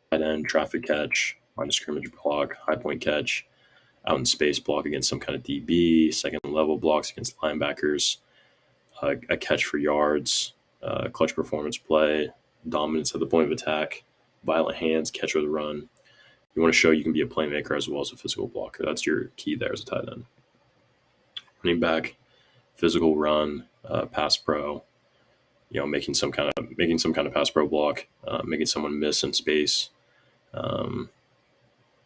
S1: Tight end, traffic catch, line of scrimmage block, high point catch, out in space block against some kind of DB, second level blocks against linebackers, a catch for yards, clutch performance play, dominance at the point of attack, violent hands, catch with a run. You want to show you can be a playmaker as well as a physical blocker. That's your key there as a tight end. Running back, physical run, pass pro, making some kind of pass pro block, making someone miss in space,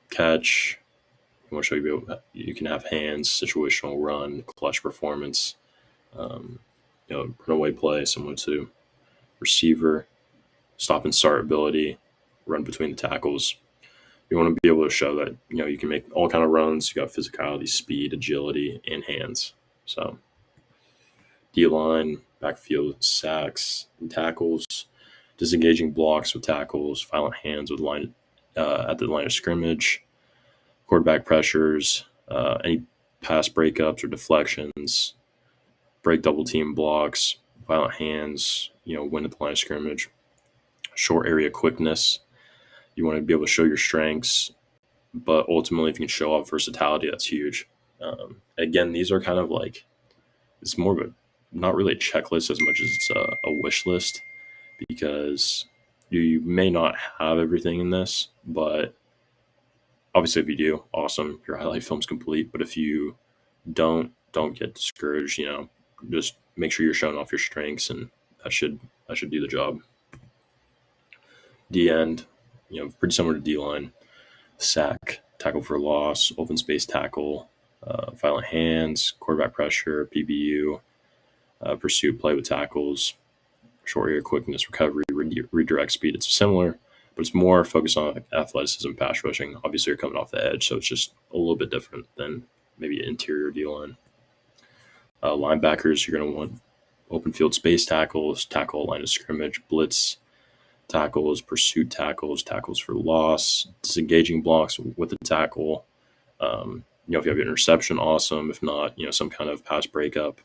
S1: catch. You want to show you can have hands, situational run, clutch performance, runaway play, similar to receiver, stop and start ability, run between the tackles. You want to be able to show that you can make all kind of runs. You got physicality, speed, agility, and hands. So D-line, backfield sacks and tackles, disengaging blocks with tackles, violent hands with line at the line of scrimmage, quarterback pressures, any pass breakups or deflections, break double team blocks, violent hands, win at the line of scrimmage, short area quickness. You want to be able to show your strengths, but ultimately, if you can show off versatility, that's huge. Again, these are kind of like, it's more of a, not really a checklist as much as it's a wish list, because you may not have everything in this, but obviously if you do, awesome, your highlight film's complete. But if you don't get discouraged, just make sure you're showing off your strengths, and that should do the job. D end, pretty similar to D line, sack, tackle for loss, open space tackle, violent hands, quarterback pressure, PBU, pursuit, play with tackles, short area quickness, recovery, redirect speed. It's similar, but it's more focused on like athleticism, pass rushing. Obviously, you're coming off the edge, so it's just a little bit different than maybe interior D line. Linebackers, you're going to want open field space tackles, tackle line of scrimmage, blitz tackles, pursuit tackles, tackles for loss, disengaging blocks with the tackle. If you have an interception, awesome. If not, some kind of pass breakup,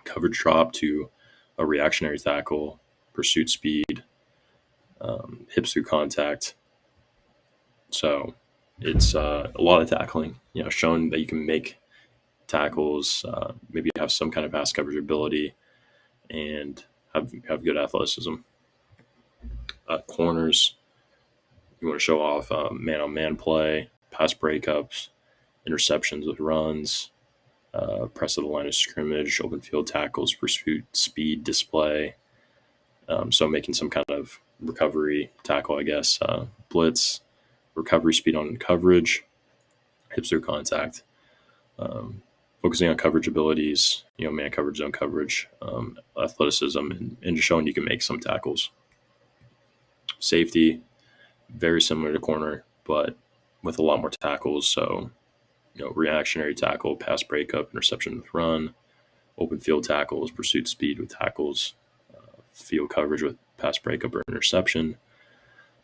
S1: coverage drop to a reactionary tackle, pursuit speed, hips through contact. So it's a lot of tackling, showing that you can make tackles, maybe have some kind of pass coverage ability, and have good athleticism. Corners, you want to show off man-on-man play, pass breakups, interceptions with runs, press of the line of scrimmage, open field tackles, pursuit speed display. So making some kind of recovery tackle, I guess, blitz, recovery speed on coverage, hips through contact, focusing on coverage abilities, man coverage, zone coverage, athleticism, and just showing you can make some tackles. Safety, very similar to corner, but with a lot more tackles. So, reactionary tackle, pass breakup, interception with run, open field tackles, pursuit speed with tackles, field coverage with pass breakup or interception,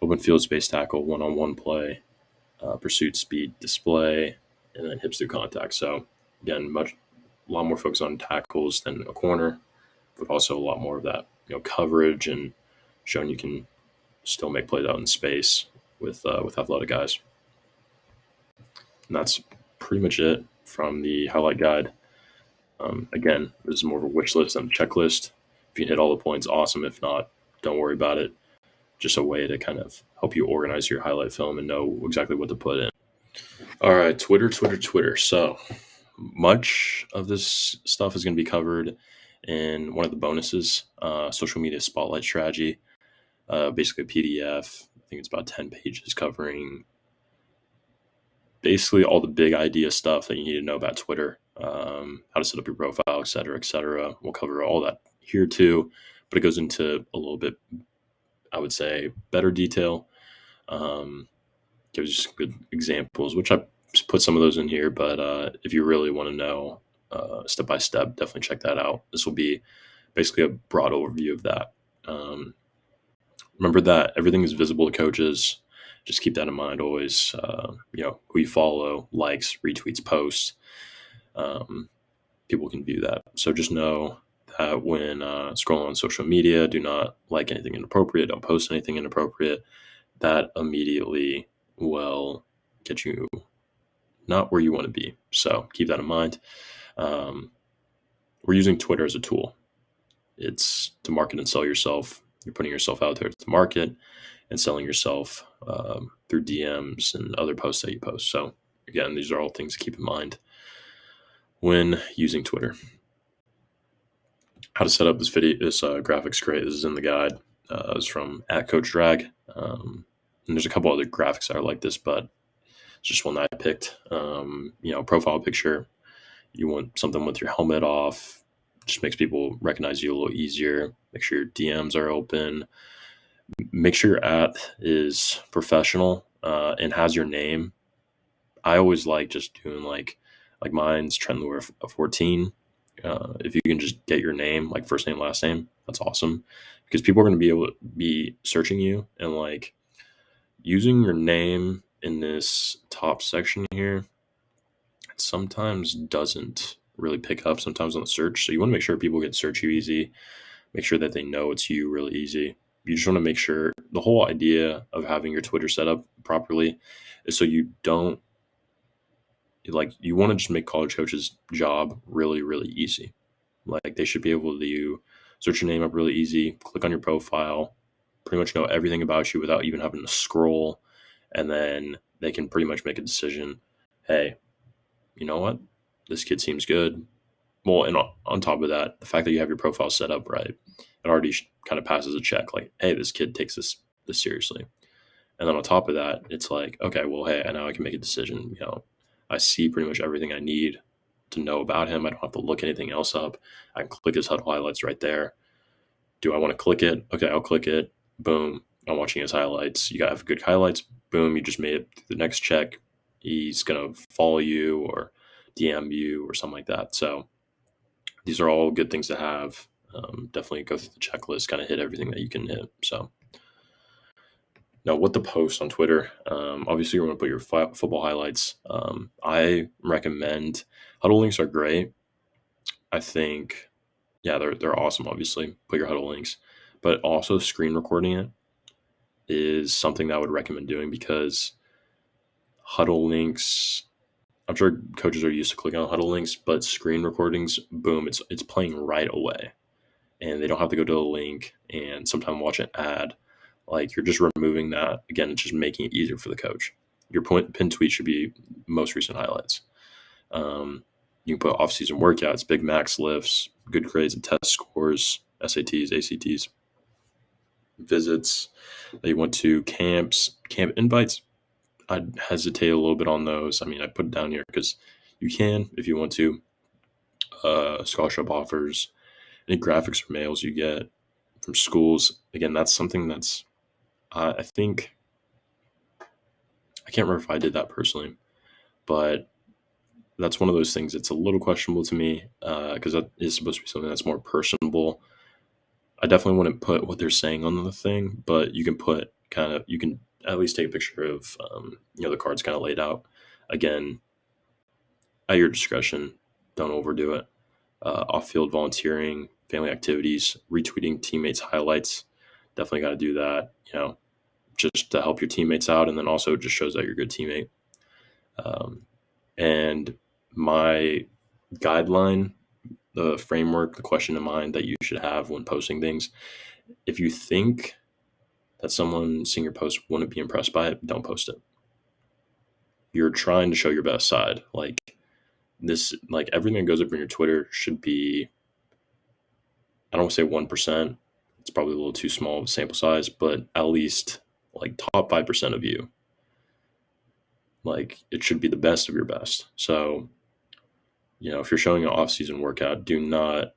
S1: open field space tackle, one-on-one play, pursuit speed display, and then hips through contact. So again, a lot more focus on tackles than a corner, but also a lot more of that, coverage and showing you can still make plays out in space with athletic guys. And that's pretty much it from the highlight guide. Again, this is more of a wish list than a checklist. If you can hit all the points, awesome. If not, don't worry about it. Just a way to kind of help you organize your highlight film and know exactly what to put in. All right, Twitter. So much of this stuff is going to be covered in one of the bonuses, social media spotlight strategy, basically a PDF. I think it's about 10 pages covering basically all the big idea stuff that you need to know about Twitter, how to set up your profile, et cetera, et cetera. We'll cover all that here too, but it goes into a little bit, I would say, better detail. Gives you some good examples, which I put some of those in here, but if you really want to know step by step, definitely check that out. This will be basically a broad overview of that. Remember that everything is visible to coaches. Just keep that in mind always. Who you follow, likes, retweets, posts. People can view that. So just know that when scrolling on social media, do not like anything inappropriate. Don't post anything inappropriate. That immediately will get you not where you want to be. So keep that in mind. We're using Twitter as a tool. It's to market and sell yourself. You're putting yourself out there to market and selling yourself through DMs and other posts that you post. So again, these are all things to keep in mind when using Twitter. How to set up this graphics great. This is in the guide. It's from @CoachDrag. And there's a couple other graphics that are like this, but it's just one that I picked. Profile picture. You want something with your helmet off. Just makes people recognize you a little easier. Make sure your DMs are open. Make sure your @ is professional and has your name. I always like just doing like mine's Trendlure 14. If you can just get your name, like first name, last name, that's awesome. Because people are going to be able to be searching you and like using your name in this top section here sometimes doesn't really pick up sometimes on the search. So you want to make sure people get search you easy. Make sure that they know it's you really easy. You just want to make sure the whole idea of having your Twitter set up properly is so you don't you want to just make college coaches' job really, really easy. Like they should be able to search your name up really easy, click on your profile, pretty much know everything about you without even having to scroll. And then they can pretty much make a decision. Hey, you know what? This kid seems good. Well, and on top of that, the fact that you have your profile set up right, it already kind of passes a check. Like, hey, this kid takes this seriously. And then on top of that, it's like, okay, well, hey, now I can make a decision. I see pretty much everything I need to know about him. I don't have to look anything else up. I can click his huddle highlights right there. Do I want to click it? Okay, I'll click it. Boom. I'm watching his highlights. You got to have good highlights. Boom. You just made it through the next check. He's going to follow you or DM you or something like that. So these are all good things to have. Definitely go through the checklist, kind of hit everything that you can hit. So now, what to post on Twitter? Obviously, you want to put your football highlights. I recommend huddle links are great. I think, yeah, they're awesome. Obviously, put your huddle links, but also screen recording it is something that I would recommend doing because huddle links. I'm sure coaches are used to clicking on huddle links, but screen recordings, boom, it's playing right away, and they don't have to go to the link and sometimes watch an ad. Like, you're just removing that. Again, it's just making it easier for the coach. Your pin tweet should be most recent highlights. You can put off-season workouts, big max lifts, good grades and test scores, SATs, ACTs, visits that you went to, camp invites. I'd hesitate a little bit on those. I mean, I put it down here because you can if you want to. Scholarship offers, any graphics or mails you get from schools. Again, that's something that's I think I can't remember if I did that personally, but that's one of those things that's a little questionable to me because that is supposed to be something that's more personable. I definitely wouldn't put what they're saying on the thing, but you can put you can at least take a picture of the cards kind of laid out. Again, at your discretion, don't overdo it. Off-field volunteering, family activities, retweeting teammates' highlights, definitely got to do that. Just to help your teammates out, and then also just shows that you're a good teammate. And my guideline, the framework, the question in mind that you should have when posting things, if you think that someone seeing your post wouldn't be impressed by it, don't post it. You're trying to show your best side. Like everything that goes up in your Twitter should be, I don't want to say 1%. It's probably a little too small of a sample size, but at least like top 5% of you. Like, it should be the best of your best. So, if you're showing an off-season workout, definitely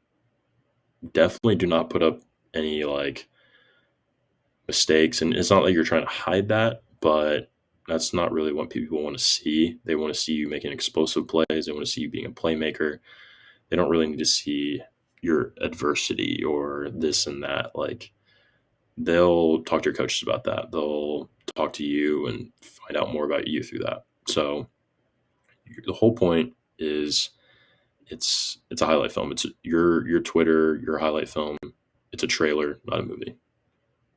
S1: do not put up any like mistakes. And it's not like you're trying to hide that, but that's not really what people want to see. They want to see you making explosive plays. They want to see you being a playmaker. They don't really need to see your adversity or this and that. Like, they'll talk to your coaches about that. They'll talk to you and find out more about you through that. So the whole point is it's a highlight film. It's your Twitter, your highlight film. It's a trailer, not a movie.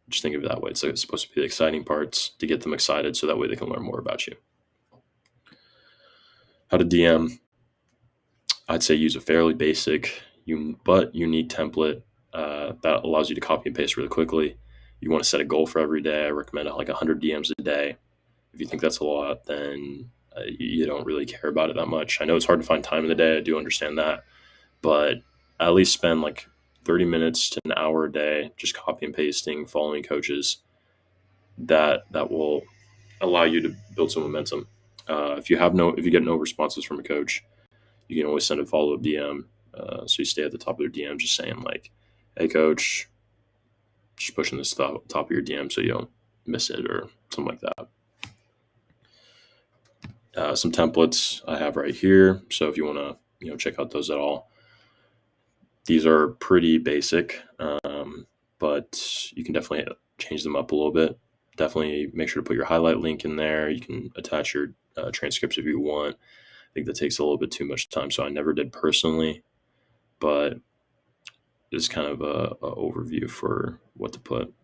S1: Just think of it that way. It's supposed to be the exciting parts to get them excited so that way they can learn more about you. How to DM. I'd say use a fairly basic but unique template that allows you to copy and paste really quickly. You want to set a goal for every day. I recommend like 100 DMs a day. If you think that's a lot, then you don't really care about it that much. I know it's hard to find time in the day. I do understand that. But at least spend like 30 minutes to an hour a day just copy and pasting, following coaches. That will allow you to build some momentum. If you get no responses from a coach, you can always send a follow-up DM. So you stay at the top of their DM just saying like, hey, coach, just pushing this top of your DM so you don't miss it or something like that. Some templates I have right here. So if you want to check out those at all, these are pretty basic, but you can definitely change them up a little bit. Definitely make sure to put your highlight link in there. You can attach your transcripts if you want. I think that takes a little bit too much time, so I never did personally, but it's kind of a overview for what to put.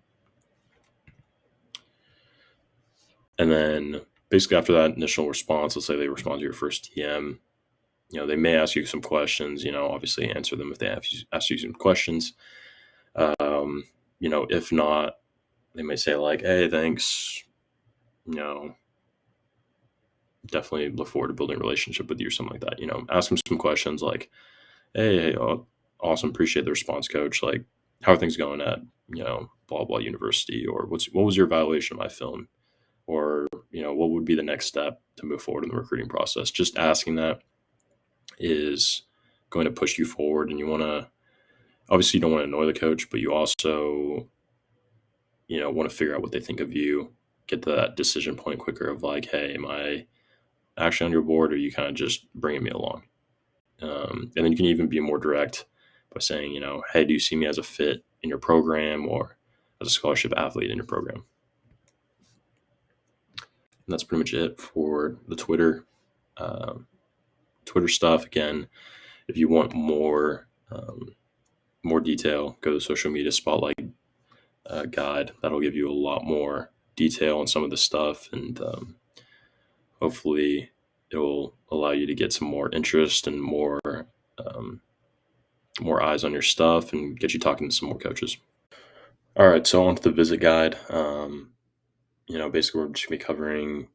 S1: And then basically after that initial response, let's say they respond to your first DM, they may ask you some questions, obviously answer them if they ask you some questions. If not, they may say like, hey, thanks, definitely look forward to building a relationship with you or something like that. Ask them some questions like, hey, awesome, appreciate the response, coach. Like, how are things going at, blah, blah university, or what was your evaluation of my film? Or, what would be the next step to move forward in the recruiting process? Just asking that is going to push you forward, and you want to, obviously you don't want to annoy the coach, but you also, want to figure out what they think of you, get to that decision point quicker of like, hey, am I actually on your board, or are you kind of just bringing me along? And then you can even be more direct by saying, hey, do you see me as a fit in your program or as a scholarship athlete in your program? And that's pretty much it for the Twitter stuff. Again, if you want more detail, go to the social media spotlight guide. That'll give you a lot more detail on some of the stuff, and hopefully it will allow you to get some more interest and um, more eyes on your stuff and get you talking to some more coaches. All right, so on to the visit guide. Basically we're just gonna be covering,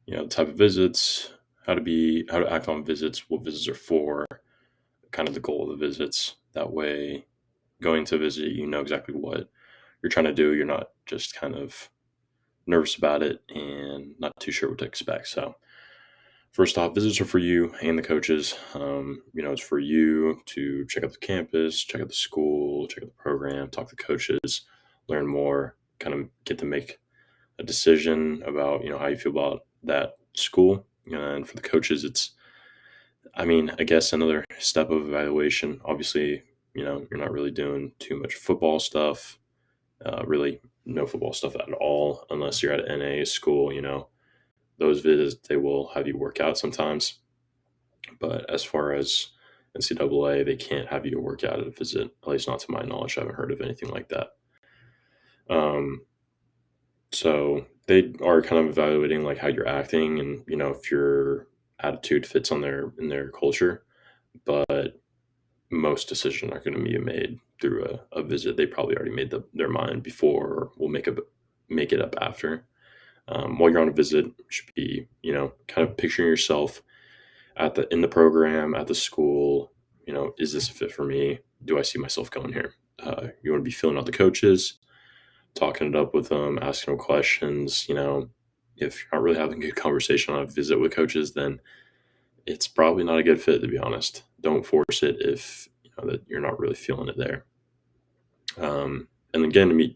S1: the type of visits, how to act on visits, what visits are for, kind of the goal of the visits. That way, going to visit, you know exactly what you're trying to do. You're not just kind of nervous about it and not too sure what to expect. So, first off, visits are for you and the coaches. It's for you to check out the campus, check out the school, check out the program, talk to coaches, learn more, kind of get to make a decision about, how you feel about that school. And for the coaches, it's, I guess another step of evaluation. Obviously, you're not really doing too much football stuff, really no football stuff at all, unless you're at an NA school. Those visits, they will have you work out sometimes. But as far as NCAA, they can't have you work out at a visit, at least not to my knowledge. I haven't heard of anything like that. So they are kind of evaluating like how you're acting and, if your attitude fits in their culture. But most decisions are going to be made through a visit. They probably already made their mind before, or will make it up after. While you're on a visit, you should be, kind of picturing yourself in the program, at the school. Is this a fit for me? Do I see myself going here? You want to be filling out the coaches, talking it up with them, asking them questions. If you're not really having a good conversation on a visit with coaches, then it's probably not a good fit, to be honest. Don't force it if that you're not really feeling it there. And again,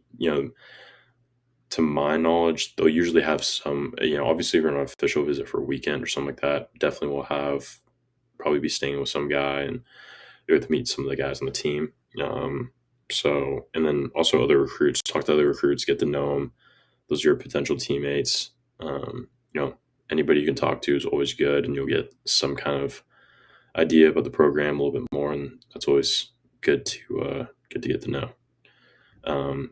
S1: to my knowledge, they'll usually have some, obviously if you're on an official visit for a weekend or something like that, definitely will probably be staying with some guy, and you have to meet some of the guys on the team. And then also other recruits, talk to other recruits, get to know them. Those are your potential teammates. Anybody you can talk to is always good, and you'll get some kind of idea about the program a little bit more, and that's always good to get to know.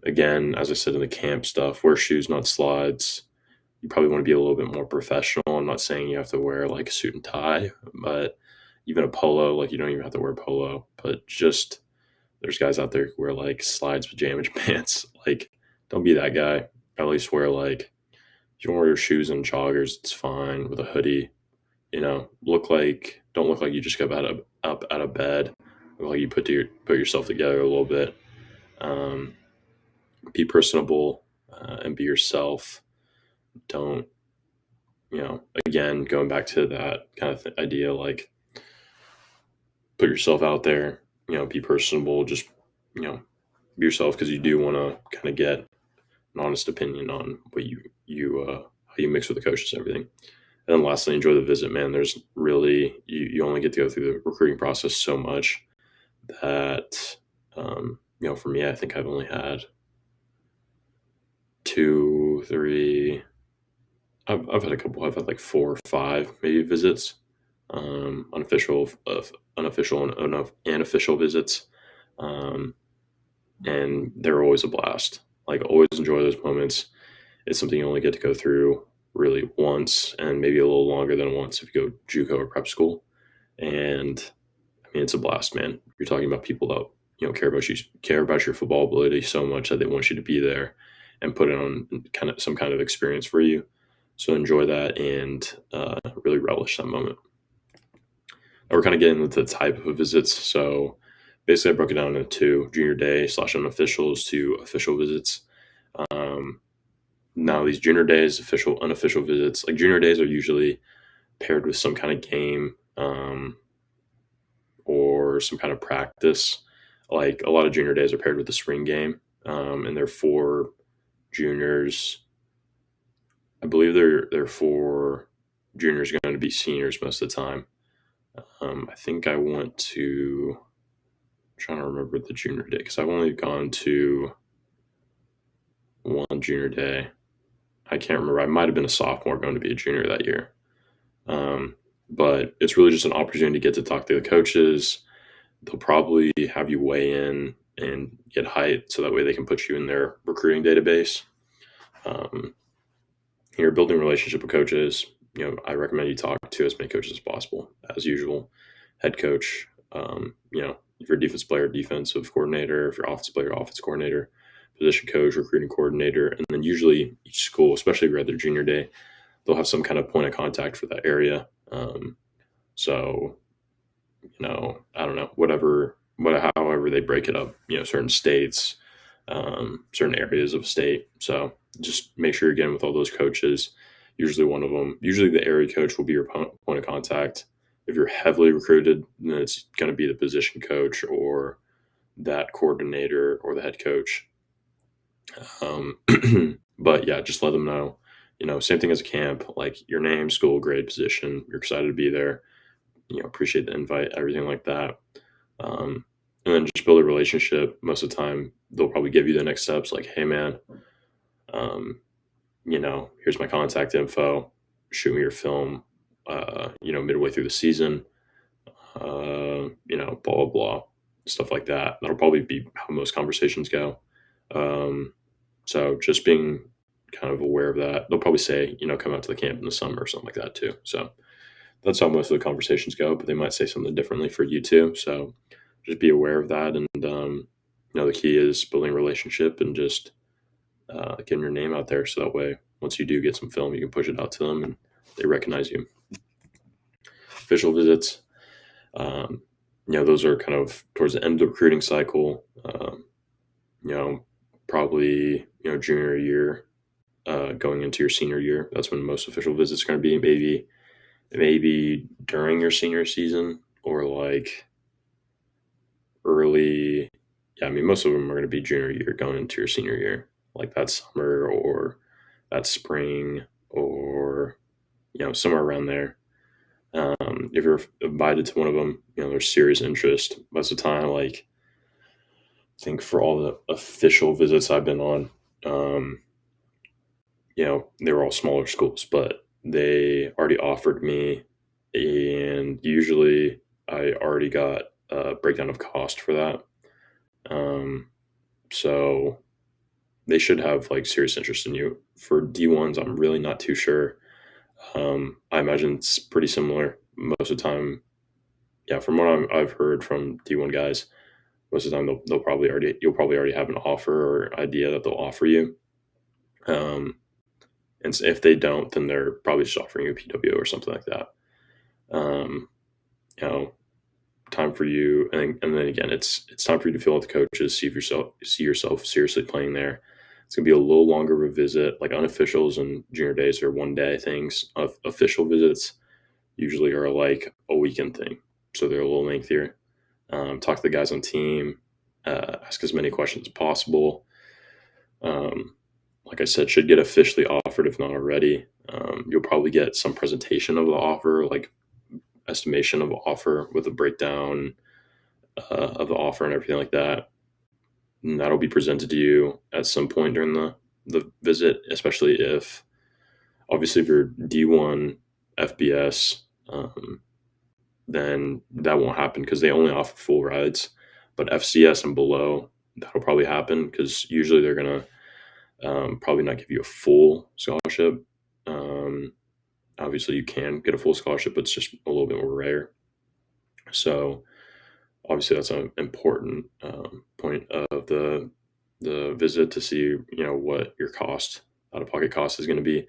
S1: Again, as I said in the camp stuff, wear shoes, not slides. You probably want to be a little bit more professional. I'm not saying you have to wear like a suit and tie, but even a polo, like you don't even have to wear polo, but just there's guys out there who wear like slides, pajama pants. Like, don't be that guy. At least wear like, if you want to wear your shoes and joggers, it's fine, with a hoodie. Don't look like you just got up out of bed. Look like you put yourself together a little bit. Be personable and be yourself. Don't, again, going back to that kind of idea, like put yourself out there, be personable, just, be yourself, because you do want to kind of get an honest opinion on what how you mix with the coaches and everything. And then lastly, enjoy the visit, man. There's really, you only get to go through the recruiting process so much that, for me, I think I've only had 2, 3, I've had a couple, I've had like 4 or 5 maybe visits, unofficial and official visits. And they're always a blast. Like, always enjoy those moments. It's something you only get to go through really once, and maybe a little longer than once if you go JUCO or prep school. And it's a blast, man. You're talking about people that care about your football ability so much that they want you to be there and put it on kind of some kind of experience for you. So enjoy that and really relish that moment. Now we're kind of getting into the type of visits. So basically, I broke it down into 2: junior day / unofficials to official visits. Now these junior days, unofficial visits, like junior days are usually paired with some kind of game. for some kind of practice. Like a lot of junior days are paired with the spring game, and they're for juniors. I believe they're for juniors going to be seniors most of the time. I think I went to I'm trying to remember the junior day because I've only gone to one junior day. I can't remember. I might have been a sophomore going to be a junior that year. Um, but it's really just an opportunity to get to talk to the coaches. They'll probably have you weigh in and get height so that way they can put you in their recruiting database. Um, you're building a relationship with coaches. I recommend you talk to as many coaches as possible, as usual. Head coach, if you're a defense player, defensive coordinator, if you're offense player, offense coordinator, position coach, recruiting coordinator, and then usually each school, especially if you're at their junior day, they'll have some kind of point of contact for that area. So, I don't know, however they break it up, certain states, certain areas of state. So just make sure you're getting with all those coaches. Usually the area coach will be your point of contact. If you're heavily recruited, then it's going to be the position coach or that coordinator or the head coach. Um, but yeah, just let them know. Same thing as a camp, like your name, school, grade, position. You're excited to be there. Appreciate the invite, everything like that. And then just build a relationship. Most of the time, they'll probably give you the next steps, like, "Hey, man, um, here's my contact info. Shoot me your film. Midway through the season. Blah blah blah, stuff like that." That'll probably be how most conversations go. Um, so just being kind of aware of that. They'll probably say, come out to the camp in the summer or something like that too. So that's how most of the conversations go, but they might say something differently for you too. So just be aware of that. And, the key is building a relationship and just getting your name out there. So that way, once you do get some film, you can push it out to them and they recognize you. Official visits, those are kind of towards the end of the recruiting cycle. Probably, junior year, going into your senior year. That's when most official visits are going to be. Maybe during your senior season or like early. Yeah, I mean, most of them are going to be junior year going into your senior year, like that summer or that spring or, somewhere around there. If you're invited to one of them, there's serious interest. Most of the time, like, I think for all the official visits I've been on, they were all smaller schools, but they already offered me, and usually I already got a breakdown of cost for that. So they should have like serious interest in you. For D1s, I'm really not too sure. I imagine it's pretty similar most of the time. Yeah, from what I've heard from D1 guys, most of the time you'll probably already have an offer or idea that they'll offer you. And if they don't, then they're probably just offering you a PW or something like that. Um, Time for you, and then again, it's time for you to feel out the coaches, see yourself seriously playing there. It's gonna be a little longer of a visit. Like unofficials and junior days are 1 day things. Official visits usually are like a weekend thing, so they're a little lengthier. Talk to the guys on team, ask as many questions as possible. Like I said, should get officially offered if not already. You'll probably get some presentation of the offer, like estimation of the offer with a breakdown of the offer and everything like that. And that'll be presented to you at some point during the visit, especially if you're D1 FBS, then that won't happen because they only offer full rides. But FCS and below, that'll probably happen because usually they're going to probably not give you a full scholarship. Obviously, you can get a full scholarship, but it's just a little bit more rare. So obviously that's an important point of the visit to see what your out of pocket cost is going to be.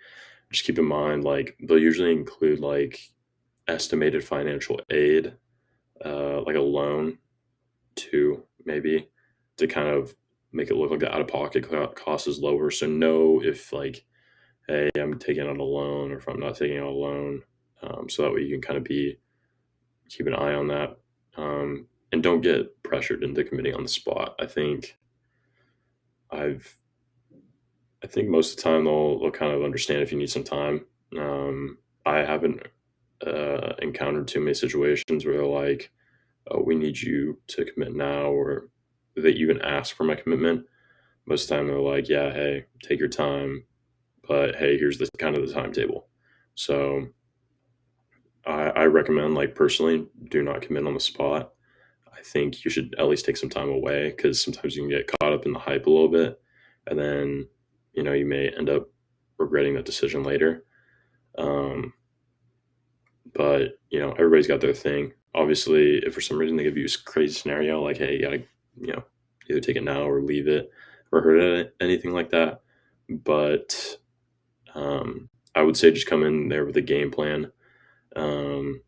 S1: Just keep in mind, like, they'll usually include like estimated financial aid, like a loan too, maybe, to kind of make it look like the out of pocket cost is lower. So know if, like, hey, I'm taking out a loan or if I'm not taking out a loan, so that way you can kind of keep an eye on that. and don't get pressured into committing on the spot. I've I think most of the time they'll kind of understand if you need some time. I haven't encountered too many situations where they're like, "Oh, we need you to commit now," or they even ask for my commitment. Most of the time they're like, "Yeah, hey, take your time, but hey, here's the kind of the timetable." So I recommend, like, personally, do not commit on the spot. I think you should at least take some time away because sometimes you can get caught up in the hype a little bit, and then you may end up regretting that decision later. Um, but everybody's got their thing. Obviously, if for some reason they give you a crazy scenario like, "Hey, you gotta you know either take it now or leave it," or heard anything like that. But I would say just come in there with a game plan, um,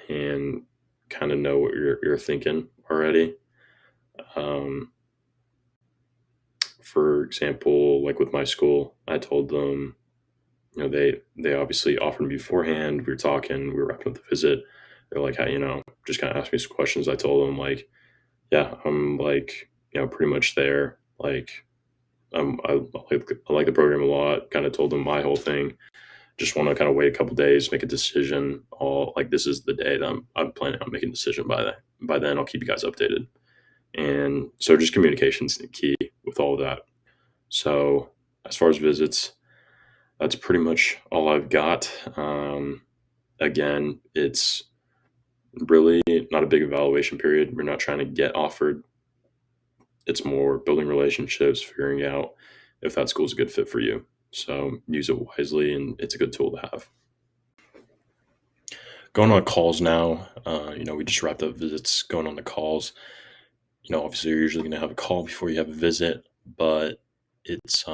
S1: and kind of know what you're thinking already. Um, for example, like with my school, I told them, they obviously offered me beforehand. We were talking, we were wrapping up the visit. They're like, "Hey, just kind of ask me some questions." I told them like, "Yeah, I'm like, pretty much there. Like, I like the program a lot." Kind of told them my whole thing. Just want to kind of wait a couple days, make a decision. All like this is the day that I'm planning on making a decision by that. By then, I'll keep you guys updated. And so, just communication's the key with all of that. So, as far as visits, that's pretty much all I've got. Again, it's really not a big evaluation period. We're not trying to get offered. It's more building relationships, figuring out if that school's a good fit for you. So use it wisely, and it's a good tool to have. Going on calls now, we just wrapped up visits. Going on the calls, obviously you're usually going to have a call before you have a visit, but it's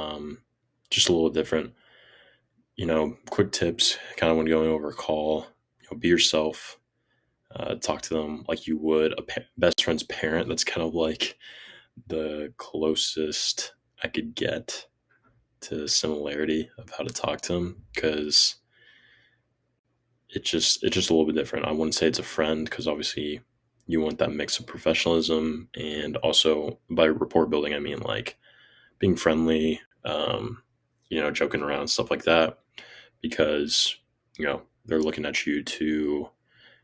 S1: just a little different. Quick tips, kind of when going over a call, be yourself. Talk to them like you would a best friend's parent. That's kind of like the closest I could get to similarity of how to talk to them, because it's just a little bit different. I wouldn't say it's a friend because obviously you want that mix of professionalism, and also by rapport building I mean like being friendly, joking around, stuff like that, because they're looking at you to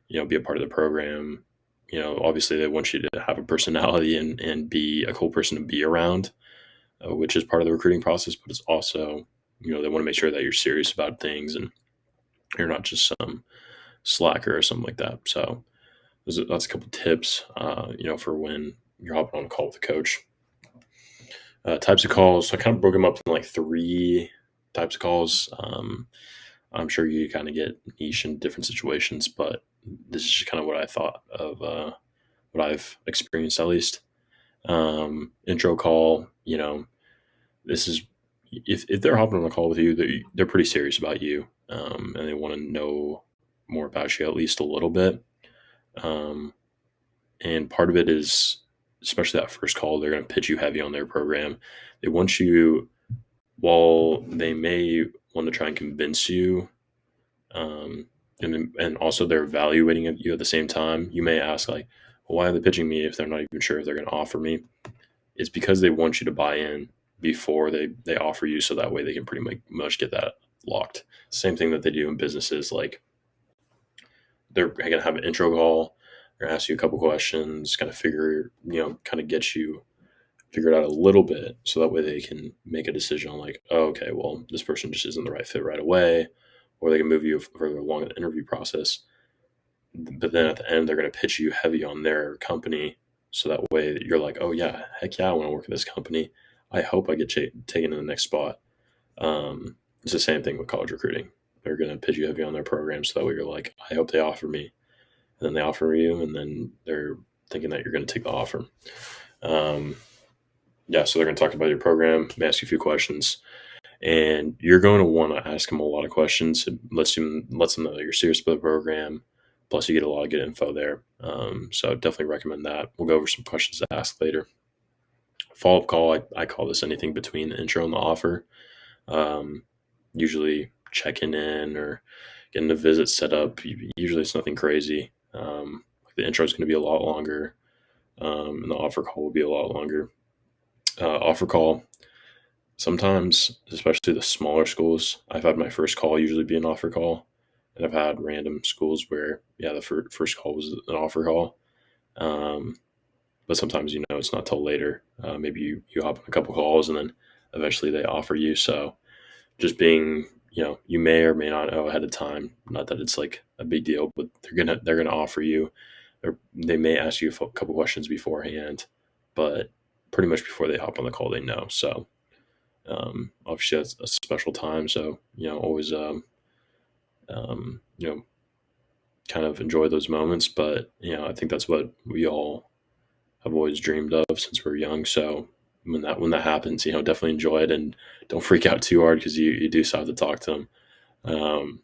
S1: be a part of the program. Obviously they want you to have a personality and be a cool person to be around, which is part of the recruiting process. But it's also, they want to make sure that you're serious about things and you're not just some slacker or something like that. So that's a couple tips, for when you're hopping on a call with a coach. Types of calls. So I kind of broke them up in like three types of calls. I'm sure you kind of get niche in different situations, but this is just kind of what I thought of, what I've experienced at least. Intro call, this is if they're hopping on a call with you, they're pretty serious about you, and they want to know more about you at least a little bit. Um, and part of it is, especially that first call, they're going to pitch you heavy on their program. They want you, while they may want to try and convince you, and also they're evaluating you at the same time. You may ask like, well, why are they pitching me if they're not even sure if they're going to offer me? It's because they want you to buy in before they offer you, so that way they can pretty much get that locked. Same thing that they do in businesses. Like they're going to have an intro call. They're going to ask you a couple questions, kind of kind of get you figured out a little bit, so that way they can make a decision on like, oh, okay, well, this person just isn't the right fit right away, or they can move you further along in the interview process. But then at the end, they're going to pitch you heavy on their company, so that way you're like, oh yeah, heck yeah, I want to work at this company. I hope I get taken to the next spot. It's the same thing with college recruiting. They're going to pitch you heavy on their program, so that way you're like, I hope they offer me. And then they offer you, and then they're thinking that you're going to take the offer. Yeah, so they're going to talk about your program, ask you a few questions, and you're going to want to ask them a lot of questions. It lets them know that you're serious about the program. Plus, you get a lot of good info there. So definitely recommend that. We'll go over some questions to ask later. Follow-up call, I call this anything between the intro and the offer. Usually checking in or getting a visit set up. Usually it's nothing crazy. The intro is going to be a lot longer. and the offer call will be a lot longer. Offer call, sometimes, especially the smaller schools, I've had my first call usually be an offer call, and I've had random schools where, yeah, the first call was an offer call. Um, but sometimes, it's not till later. Maybe you hop on a couple calls and then eventually they offer you. So just being, you may or may not know ahead of time. Not that it's like a big deal, but they're gonna offer you, or they may ask you a couple questions beforehand, but pretty much before they hop on the call, they know. So obviously that's a special time. So always um, you know kind of enjoy those moments. But I think that's what we all have always dreamed of since we're young. So when that happens, definitely enjoy it and don't freak out too hard because you do still have to talk to them. Um,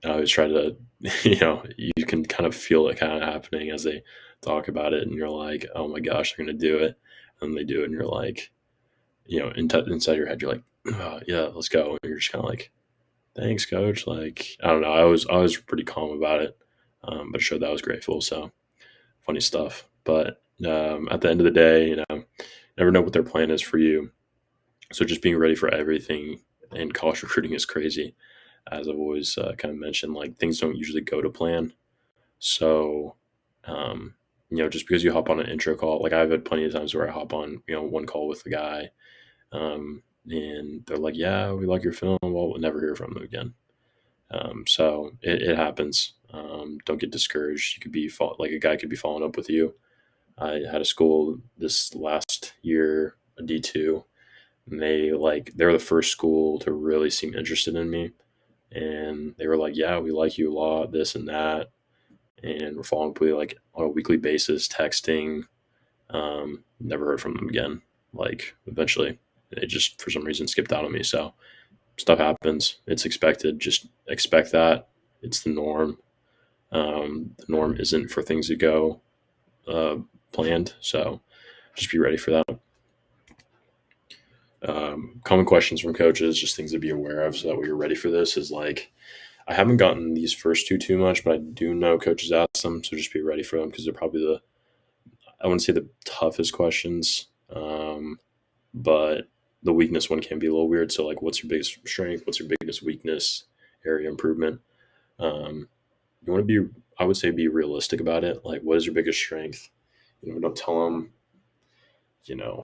S1: I always try to, you can kind of feel it kind of happening as they talk about it, and you're like, oh my gosh, they're gonna do it, and they do it, and you're like, inside your head, you're like, oh, yeah, let's go, and you're just kind of like, thanks, coach. Like, I don't know, I was pretty calm about it, but it showed that I was grateful. So funny stuff. But at the end of the day, never know what their plan is for you. So just being ready for everything in college recruiting is crazy. As I've always kind of mentioned, like things don't usually go to plan. So, just because you hop on an intro call, like I've had plenty of times where I hop on, one call with the guy, and they're like, "Yeah, we like your film." Well, we'll never hear from them again. So it happens. Don't get discouraged. You could be like a guy could be following up with you. I had a school this last year, a D2, and they're the first school to really seem interested in me, and they were like, "Yeah, we like you a lot, this and that," and we're following up with you like on a weekly basis, texting. Never heard from them again. Like eventually, they just for some reason skipped out on me. So stuff happens. It's expected. Just expect that. It's the norm. The norm isn't for things to go uh, planned. So just be ready for that. Common questions from coaches, just things to be aware of so that way you're ready for this is like, I haven't gotten these first two too much, but I do know coaches ask them. So just be ready for them because they're probably I wouldn't say the toughest questions, but the weakness one can be a little weird. So like, what's your biggest strength? What's your biggest weakness? Area improvement. Um, you want to be, I would say, be realistic about it. Like, what is your biggest strength? Don't tell them, you know,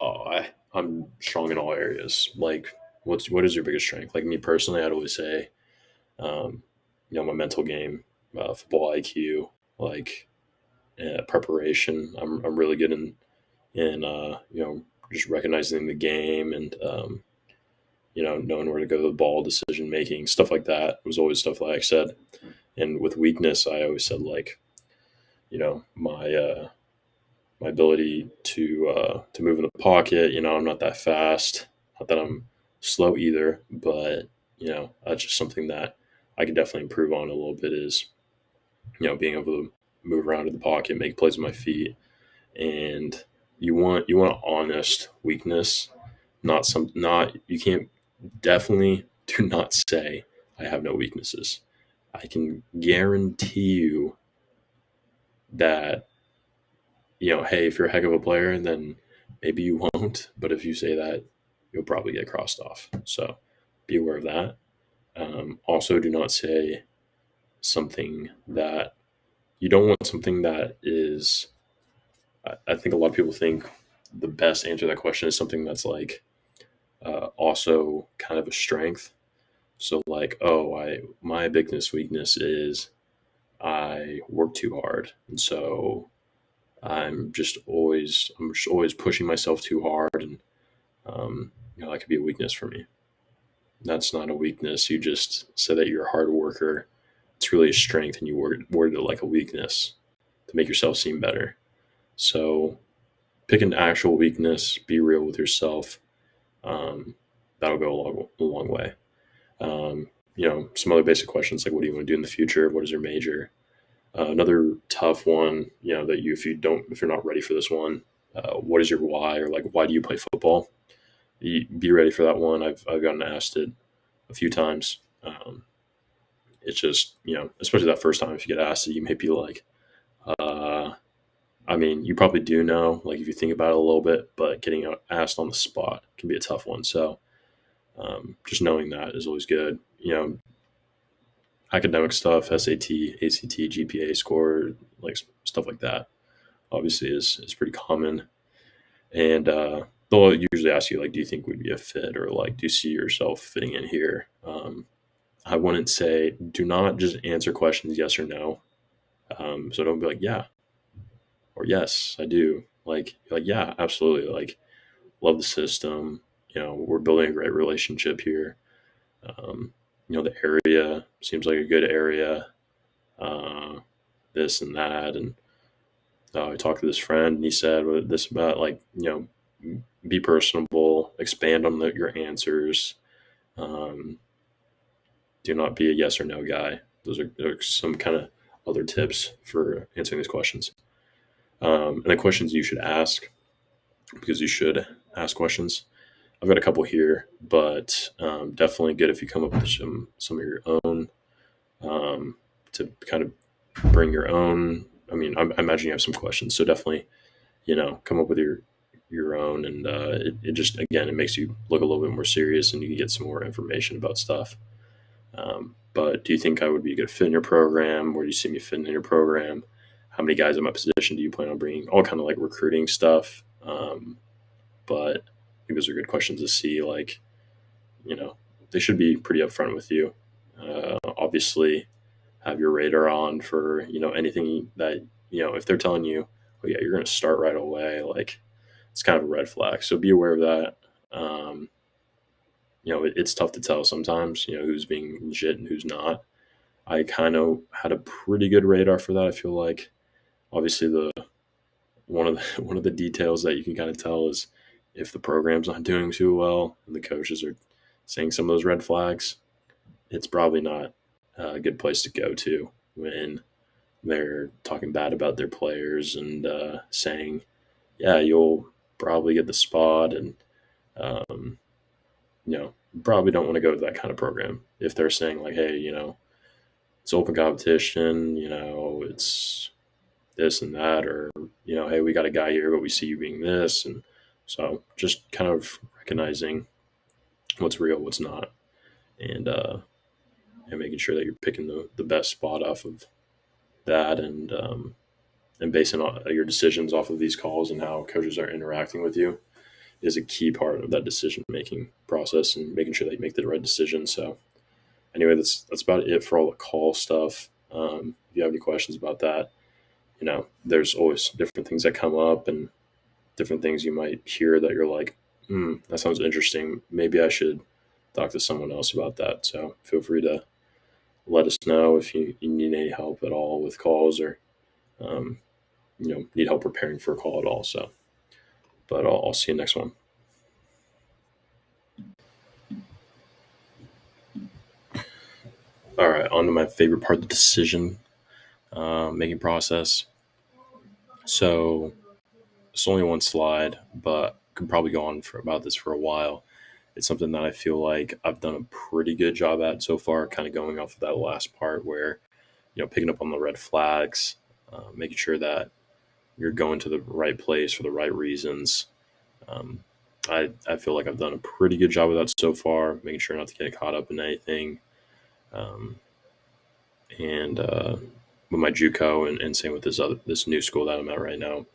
S1: oh, I'm strong in all areas. Like, what is your biggest strength? Like me personally, I'd always say, um, my mental game, football IQ, like preparation. I'm really good in just recognizing the game and knowing where to go to the ball, decision making, stuff like that was always stuff like I said. And with weakness, I always said like, my ability to move in the pocket. I'm not that fast. Not that I'm slow either, but that's just something that I could definitely improve on a little bit. Is being able to move around in the pocket, make plays with my feet, and you want honest weakness, not you can't definitely do not say I have no weaknesses. I can guarantee you that hey, if you're a heck of a player, then maybe you won't. But if you say that, you'll probably get crossed off. So be aware of that. Also, do not say something that you don't want. Something that is, I think a lot of people think the best answer to that question is something that's like also kind of a strength. So like, oh, my biggest weakness is I work too hard, and so I'm just always pushing myself too hard, and that could be a weakness for me. That's not a weakness. You just said that you're a hard worker. It's really a strength, and you worded it like a weakness to make yourself seem better. So pick an actual weakness. Be real with yourself. Um, that'll go a long way. Some other basic questions like, what do you want to do in the future? What is your major? Another tough one, that if you're not ready for this one, what is your why, or like, why do you play football? Be ready for that one. I've gotten asked it a few times. It's just, especially that first time, if you get asked it, you may be like, uh, I mean, you probably do know, like if you think about it a little bit, but getting asked on the spot can be a tough one. So just knowing that is always good. Academic stuff, SAT, ACT, GPA score, like stuff like that, obviously is pretty common. And they'll usually ask you like, do you think we'd be a fit, or like, do you see yourself fitting in here? I wouldn't say, do not just answer questions yes or no. So don't be like, yeah, or yes, I do. Like, yeah, absolutely. Like, love the system. We're building a great relationship here. Um, the area seems like a good area. Uh, this and that, and I talked to this friend, and he said this about, like, be personable, expand on your answers. Um, do not be a yes or no guy. Those are some kind of other tips for answering these questions. And the questions you should ask, because you should ask questions. I've got a couple here, but definitely good if you come up with some of your own, to kind of bring your own. I mean, I imagine you have some questions, so definitely, come up with your own, and it just, again, it makes you look a little bit more serious, and you can get some more information about stuff. But do you think I would be a good fit in your program? Where do you see me fitting in your program? How many guys in my position do you plan on bringing? All kind of like recruiting stuff. But I think those are good questions to see. Like, they should be pretty upfront with you. Obviously, have your radar on for anything that, if they're telling you, oh yeah, you're going to start right away, like, it's kind of a red flag. So be aware of that. Um, it's tough to tell sometimes, who's being legit and who's not. I kind of had a pretty good radar for that. I feel like, obviously, the one of the one of the details that you can kind of tell is if the program's not doing too well and the coaches are saying some of those red flags, it's probably not a good place to go to when they're talking bad about their players, and saying, yeah, you'll probably get the spot, and um, probably don't want to go to that kind of program if they're saying like, hey, it's open competition, it's this and that, or hey, we got a guy here, but we see you being this, and so just kind of recognizing what's real, what's not, and making sure that you're picking the best spot off of that, and basing your decisions off of these calls and how coaches are interacting with you is a key part of that decision making process, and making sure that you make the right decision. So anyway, that's about it for all the call stuff. If you have any questions about that, there's always different things that come up, and different things you might hear that you're like, that sounds interesting. Maybe I should talk to someone else about that. So feel free to let us know if you need any help at all with calls, or um, need help preparing for a call at all. So, but I'll see you next one. All right, on to my favorite part of the decision making process. So it's only one slide, but could probably go on for about this for a while. It's something that I feel like I've done a pretty good job at so far, kind of going off of that last part where, picking up on the red flags, making sure that you're going to the right place for the right reasons. Um, I feel like I've done a pretty good job of that so far, making sure not to get caught up in anything. Um, and with my JUCO, and same with this new school that I'm at right now.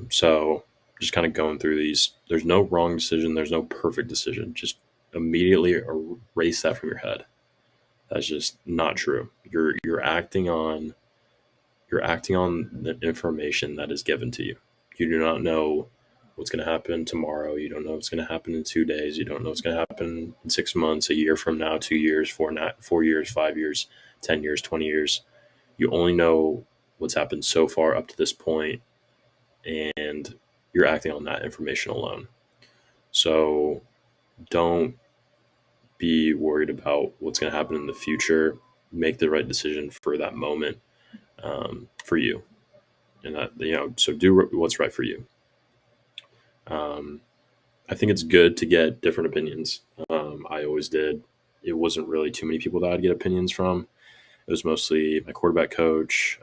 S1: So just kind of going through these. There's no wrong decision. There's no perfect decision. Just immediately erase that from your head. That's just not true. You're acting on the information that is given to you. You do not know what's going to happen tomorrow. You don't know what's going to happen in 2 days. You don't know what's going to happen in 6 months, a year from now, 2 years, 4 years, 5 years, 10 years, 20 years. You only know what's happened so far up to this point, and you're acting on that information alone. So don't be worried about what's going to happen in the future. Make the right decision for that moment, for you, and that, so do what's right for you. Um, I think it's good to get different opinions. I always did. It wasn't really too many people that I'd get opinions from. It was mostly my quarterback coach,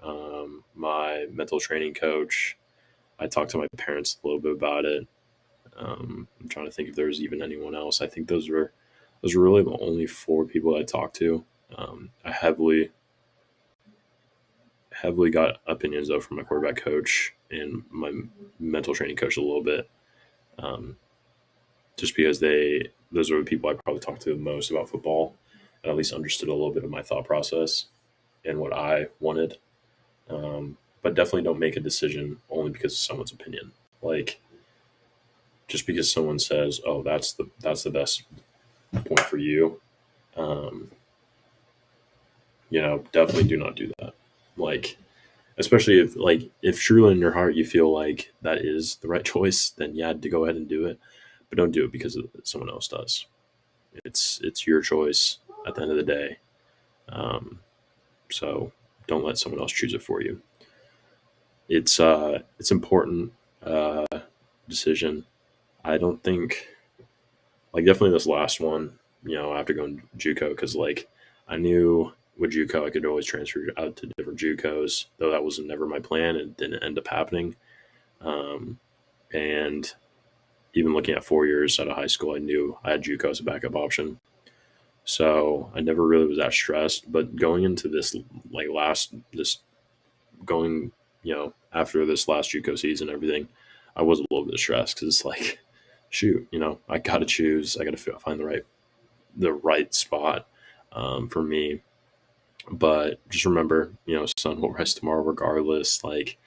S1: my mental training coach. I talked to my parents a little bit about it. I'm trying to think if there was even anyone else. I think those were really the only four people I talked to. I heavily got opinions though from my quarterback coach and my mental training coach a little bit, um, just because those are the people I probably talked to the most about football, and at least understood a little bit of my thought process and what I wanted. But definitely don't make a decision only because of someone's opinion. Like, just because someone says, "Oh, that's the best point for you," um, definitely do not do that. Like, especially if truly in your heart you feel like that is the right choice, then yeah, to go ahead and do it. But don't do it because someone else does. It's your choice at the end of the day. Um, so don't let someone else choose it for you. It's important uh, decision. I don't think, like, definitely this last one. After going JUCO, because like I knew with JUCO I could always transfer out to different JUCOs, though that was never my plan and didn't end up happening. Um, and even looking at 4 years out of high school, I knew I had JUCO as a backup option. So I never really was that stressed. But going into this, like this going, after this last JUCO season, and everything, I was a little bit stressed because it's like, shoot, I got to choose. I got to find the right spot for me. But just remember, sun will rise tomorrow regardless. Like,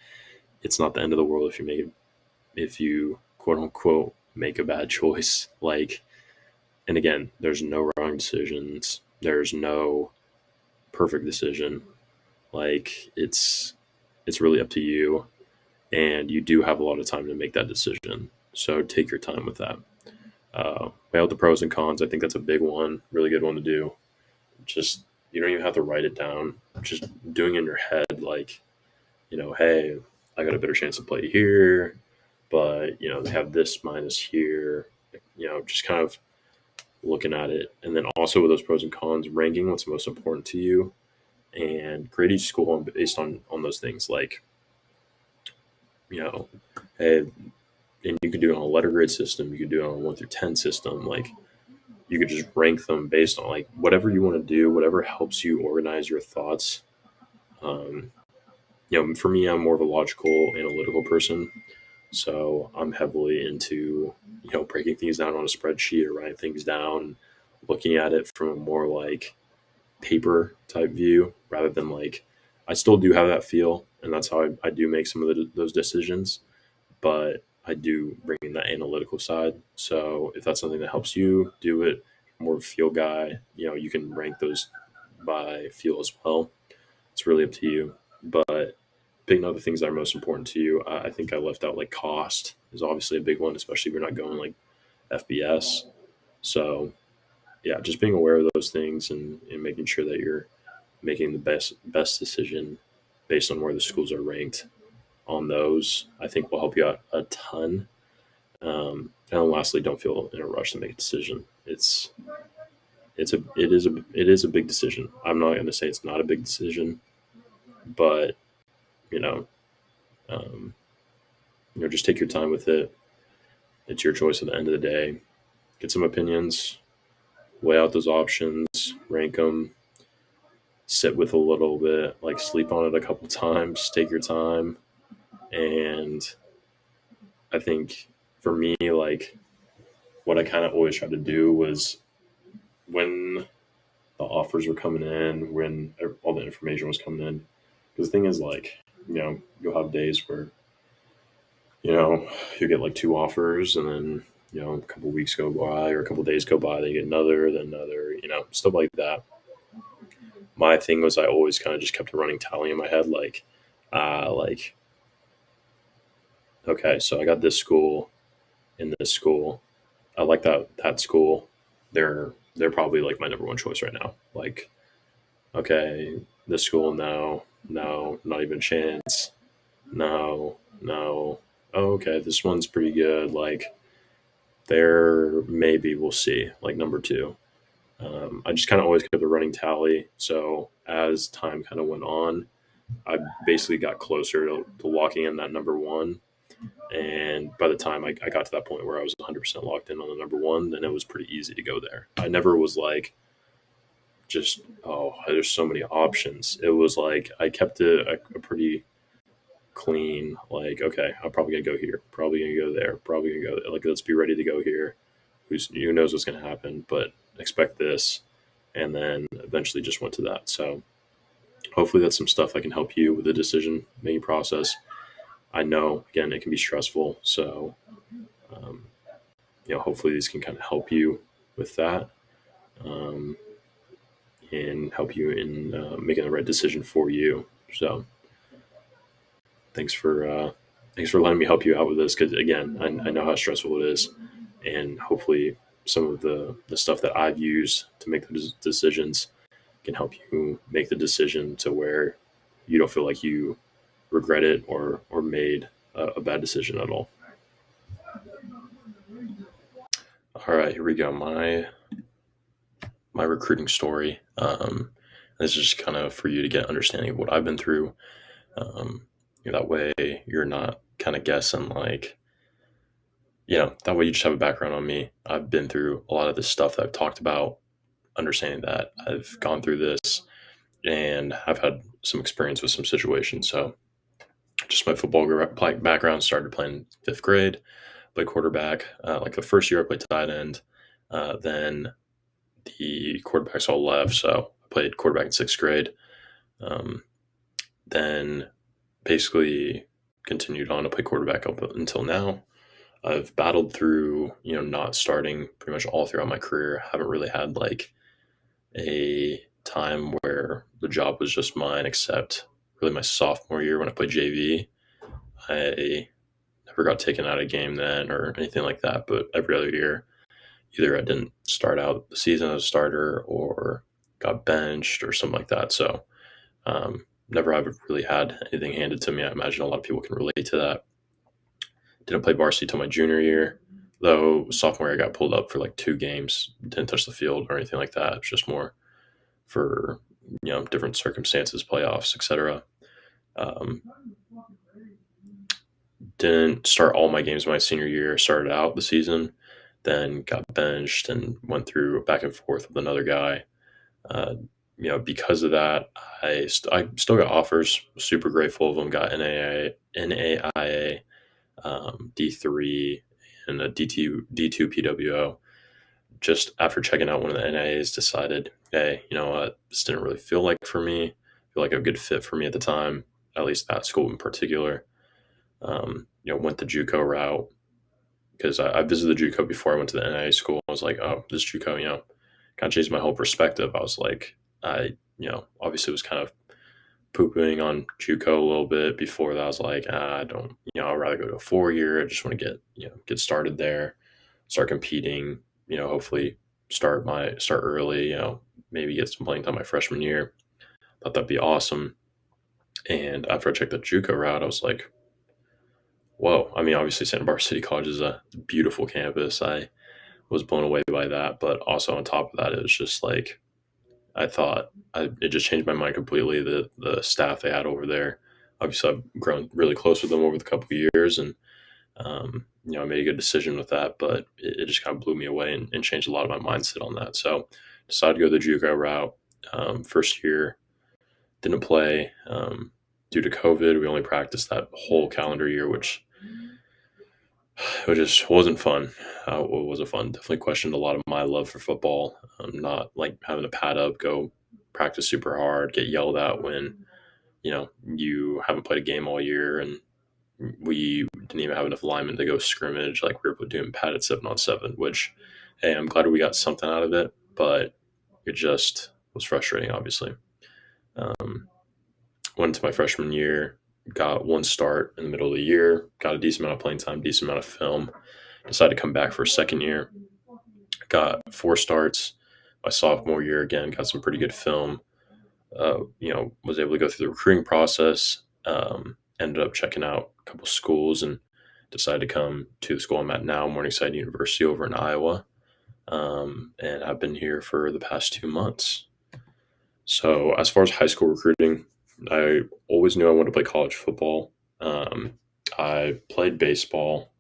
S1: it's not the end of the world if you quote unquote make a bad choice. Like, and again, there's no wrong decisions. There's no perfect decision. Like, it's really up to you, and you do have a lot of time to make that decision. So take your time with that. Weigh out the pros and cons. I think that's a big one, really good one to do. Just, you don't even have to write it down. Just doing it in your head, like, hey, I got a better chance to play here, but they have this minus here. Just kind of looking at it, and then also with those pros and cons, ranking what's most important to you, and grade each school based on those things. Like, you know, hey, and you could do it on a letter grade system. You could do it on a 1 through 10 system. Like, you could just rank them based on like whatever you want to do, whatever helps you organize your thoughts. Um, for me, I'm more of a logical, analytical person. So I'm heavily into, breaking things down on a spreadsheet or writing things down, looking at it from a more like paper type view rather than like, I still do have that feel. And that's how I do make some of those decisions. But I do bring in that analytical side. So if that's something that helps you do it, more of a feel guy, you can rank those by feel as well. It's really up to you. But picking other things that are most important to you, I think I left out like cost is obviously a big one, especially if you're not going like FBS. So yeah, just being aware of those things and making sure that you're making the best decision based on where the schools are ranked on those, I think will help you out a ton. And then lastly, don't feel in a rush to make a decision. It is a big decision. I'm not going to say it's not a big decision, but you know, um, just take your time with it. It's your choice at the end of the day. Get some opinions, weigh out those options, rank them, sit with a little bit, like sleep on it a couple times, take your time. And I think for me, like what I kind of always tried to do was when the offers were coming in, when all the information was coming in. Because the thing is, like, you'll have days where, you get like two offers and then, a couple weeks go by or a couple days go by, then you get another, then another, stuff like that. My thing was I always kind of just kept a running tally in my head, like, okay, so I got this school in this school. I like that school. They're probably like my number one choice right now. Like, okay, this school, no, not even a chance. No, no. Oh, okay, this one's pretty good. Like, there maybe we'll see. Like number two. I just kind of always kept a running tally. So as time kind of went on, I basically got closer to locking in that number one. And by the time I got to that point where I was 100% locked in on the number one, then it was pretty easy to go there. I never was like, just, oh, there's so many options. It was like I kept it a pretty clean, like, okay, I'm probably going to go here, probably going to go there, probably going to go there. Like, let's be ready to go here. Who knows what's going to happen, but expect this. And then eventually just went to that. So hopefully that's some stuff I can help you with the decision making process. I know, again, it can be stressful. So, um, hopefully these can kind of help you with that, um, and help you in making the right decision for you. So thanks for letting me help you out with this. Because again, I know how stressful it is, and hopefully some of the stuff that I've used to make the decisions can help you make the decision to where you don't feel like you regret it or made a bad decision at all. All right, here we go. My recruiting story. This is just kind of for you to get understanding of what I've been through. Um, that way you're not kind of guessing, like, that way you just have a background on me. I've been through a lot of this stuff that I've talked about, understanding that I've gone through this and I've had some experience with some situations. So just my football background, started playing fifth grade, played quarterback. Like the first year I played tight end. Then the quarterbacks all left. So I played quarterback in sixth grade. Um, then basically continued on to play quarterback up until now. I've battled through, not starting pretty much all throughout my career. Haven't really had like a time where the job was just mine, except really my sophomore year when I played JV. I never got taken out of a game then or anything like that. But every other year, either I didn't start out the season as a starter or got benched or something like that. So never have really had anything handed to me. I imagine a lot of people can relate to that. Didn't play varsity till my junior year, though sophomore year I got pulled up for like 2 games. Didn't touch the field or anything like that. It was just more for different circumstances, playoffs, etc. Um, didn't start all my games my senior year. Started out the season, then got benched and went through back and forth with another guy. Uh, because of that, I still got offers. Super grateful of them. Got NAIA, D3, and a D2 PWO. Just after checking out one of the NAAs, decided, hey, you know what, this didn't really feel like for me. Feel like a good fit for me at the time, at least that school in particular. Went the JUCO route because I visited the JUCO before I went to the NAA school. I was like, oh, this JUCO, kind of changed my whole perspective. I was like, obviously was kind of pooping on JUCO a little bit before that. I was like, I don't, I'd rather go to a 4 year. I just want to get started there, start competing, hopefully start early, maybe get some playing time my freshman year. Thought that'd be awesome. And after I checked the JUCO route, I was like, whoa. I mean, obviously Santa Barbara City College is a beautiful campus. I was blown away by that. But also on top of that, it was just like, it just changed my mind completely. The staff they had over there. Obviously, I've grown really close with them over the couple of years, and I made a good decision with that. But it just kind of blew me away and changed a lot of my mindset on that. So, decided to go the JUCO route. First year, didn't play due to COVID. We only practiced that whole calendar year, which it just wasn't fun. It wasn't fun. Definitely questioned a lot of my love for football. Not like having to pad up, go practice super hard, get yelled at when you haven't played a game all year, and we didn't even have enough linemen to go scrimmage. Like we were doing padded 7-on-7, which, hey, I'm glad we got something out of it, but it just was frustrating. Obviously, went into my freshman year, got one start in the middle of the year, got a decent amount of playing time, decent amount of film. Decided to come back for a second year, got 4 starts. My sophomore year again, got some pretty good film. Was able to go through the recruiting process. Ended up checking out a couple schools and decided to come to the school I'm at now, Morningside University over in Iowa. and I've been here for the past 2 months. So, as far as high school recruiting, I always knew I wanted to play college football. Um, I played baseball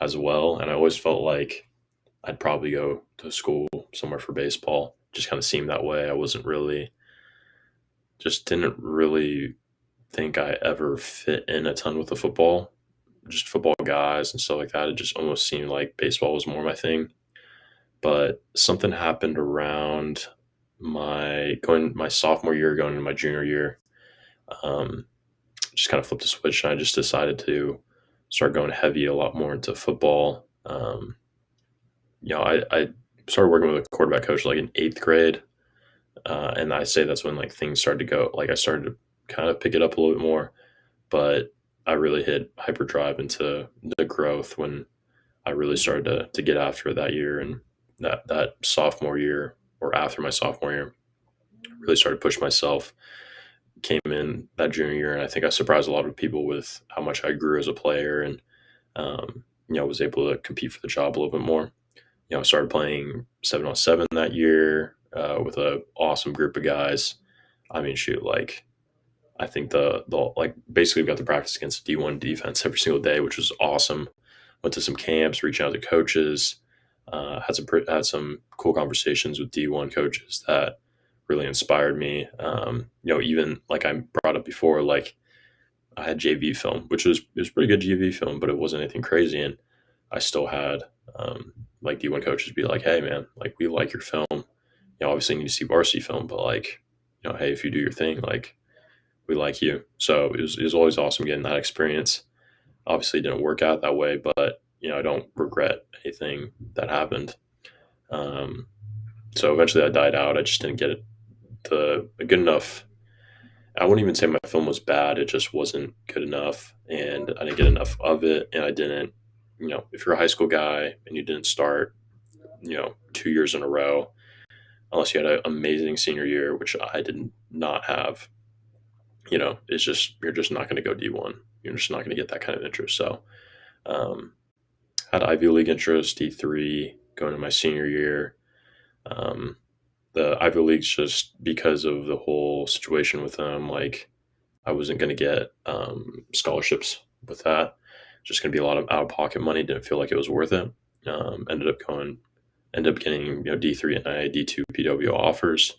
S1: as well, and I always felt like I'd probably go to school somewhere for baseball. Just kind of seemed that way. I wasn't really, just didn't really think I ever fit in a ton with the football, just football guys and stuff like that. It just almost seemed like baseball was more my thing. But something happened around my sophomore year, going into my junior year. Um, just kind of flipped a switch, and I just decided to start going heavy a lot more into football. I started working with a quarterback coach like in eighth grade, and I say that's when like things started to go. Like I started to kind of pick it up a little bit more, but I really hit hyperdrive into the growth when I really started to get after it that year, and that sophomore year or after my sophomore year, really started to push myself. Came in that junior year, and I think I surprised a lot of people with how much I grew as a player, and was able to compete for the job a little bit more. I started playing 7-on-7 that year with a awesome group of guys. I mean, shoot, like I think the like basically got to practice against D1 defense every single day, which was awesome. Went to some camps, reached out to coaches, had some cool conversations with D1 coaches that really inspired me. Even like I brought up before, like I had JV film, which was pretty good JV film, but it wasn't anything crazy, and I still had like D1 coaches be like, "Hey, man, like we like your film. Obviously you need to see varsity film, but like, hey, if you do your thing, like we like you." So it was always awesome getting that experience. Obviously, it didn't work out that way, but I don't regret anything that happened. Um, so eventually, I died out. I just didn't get it a good enough. I wouldn't even say my film was bad. It just wasn't good enough, and I didn't get enough of it. And I didn't, if you're a high school guy and you didn't start, 2 years in a row, unless you had an amazing senior year, which I did not have, it's just you're just not going to go D1. You're just not going to get that kind of interest. So, um, had Ivy League interest, D3, going to my senior year. Um, the Ivy Leagues, just because of the whole situation with them, like I wasn't going to get scholarships with that. Just going to be a lot of out of pocket money. Didn't feel like it was worth it. Ended up getting D3 and D2 PW offers.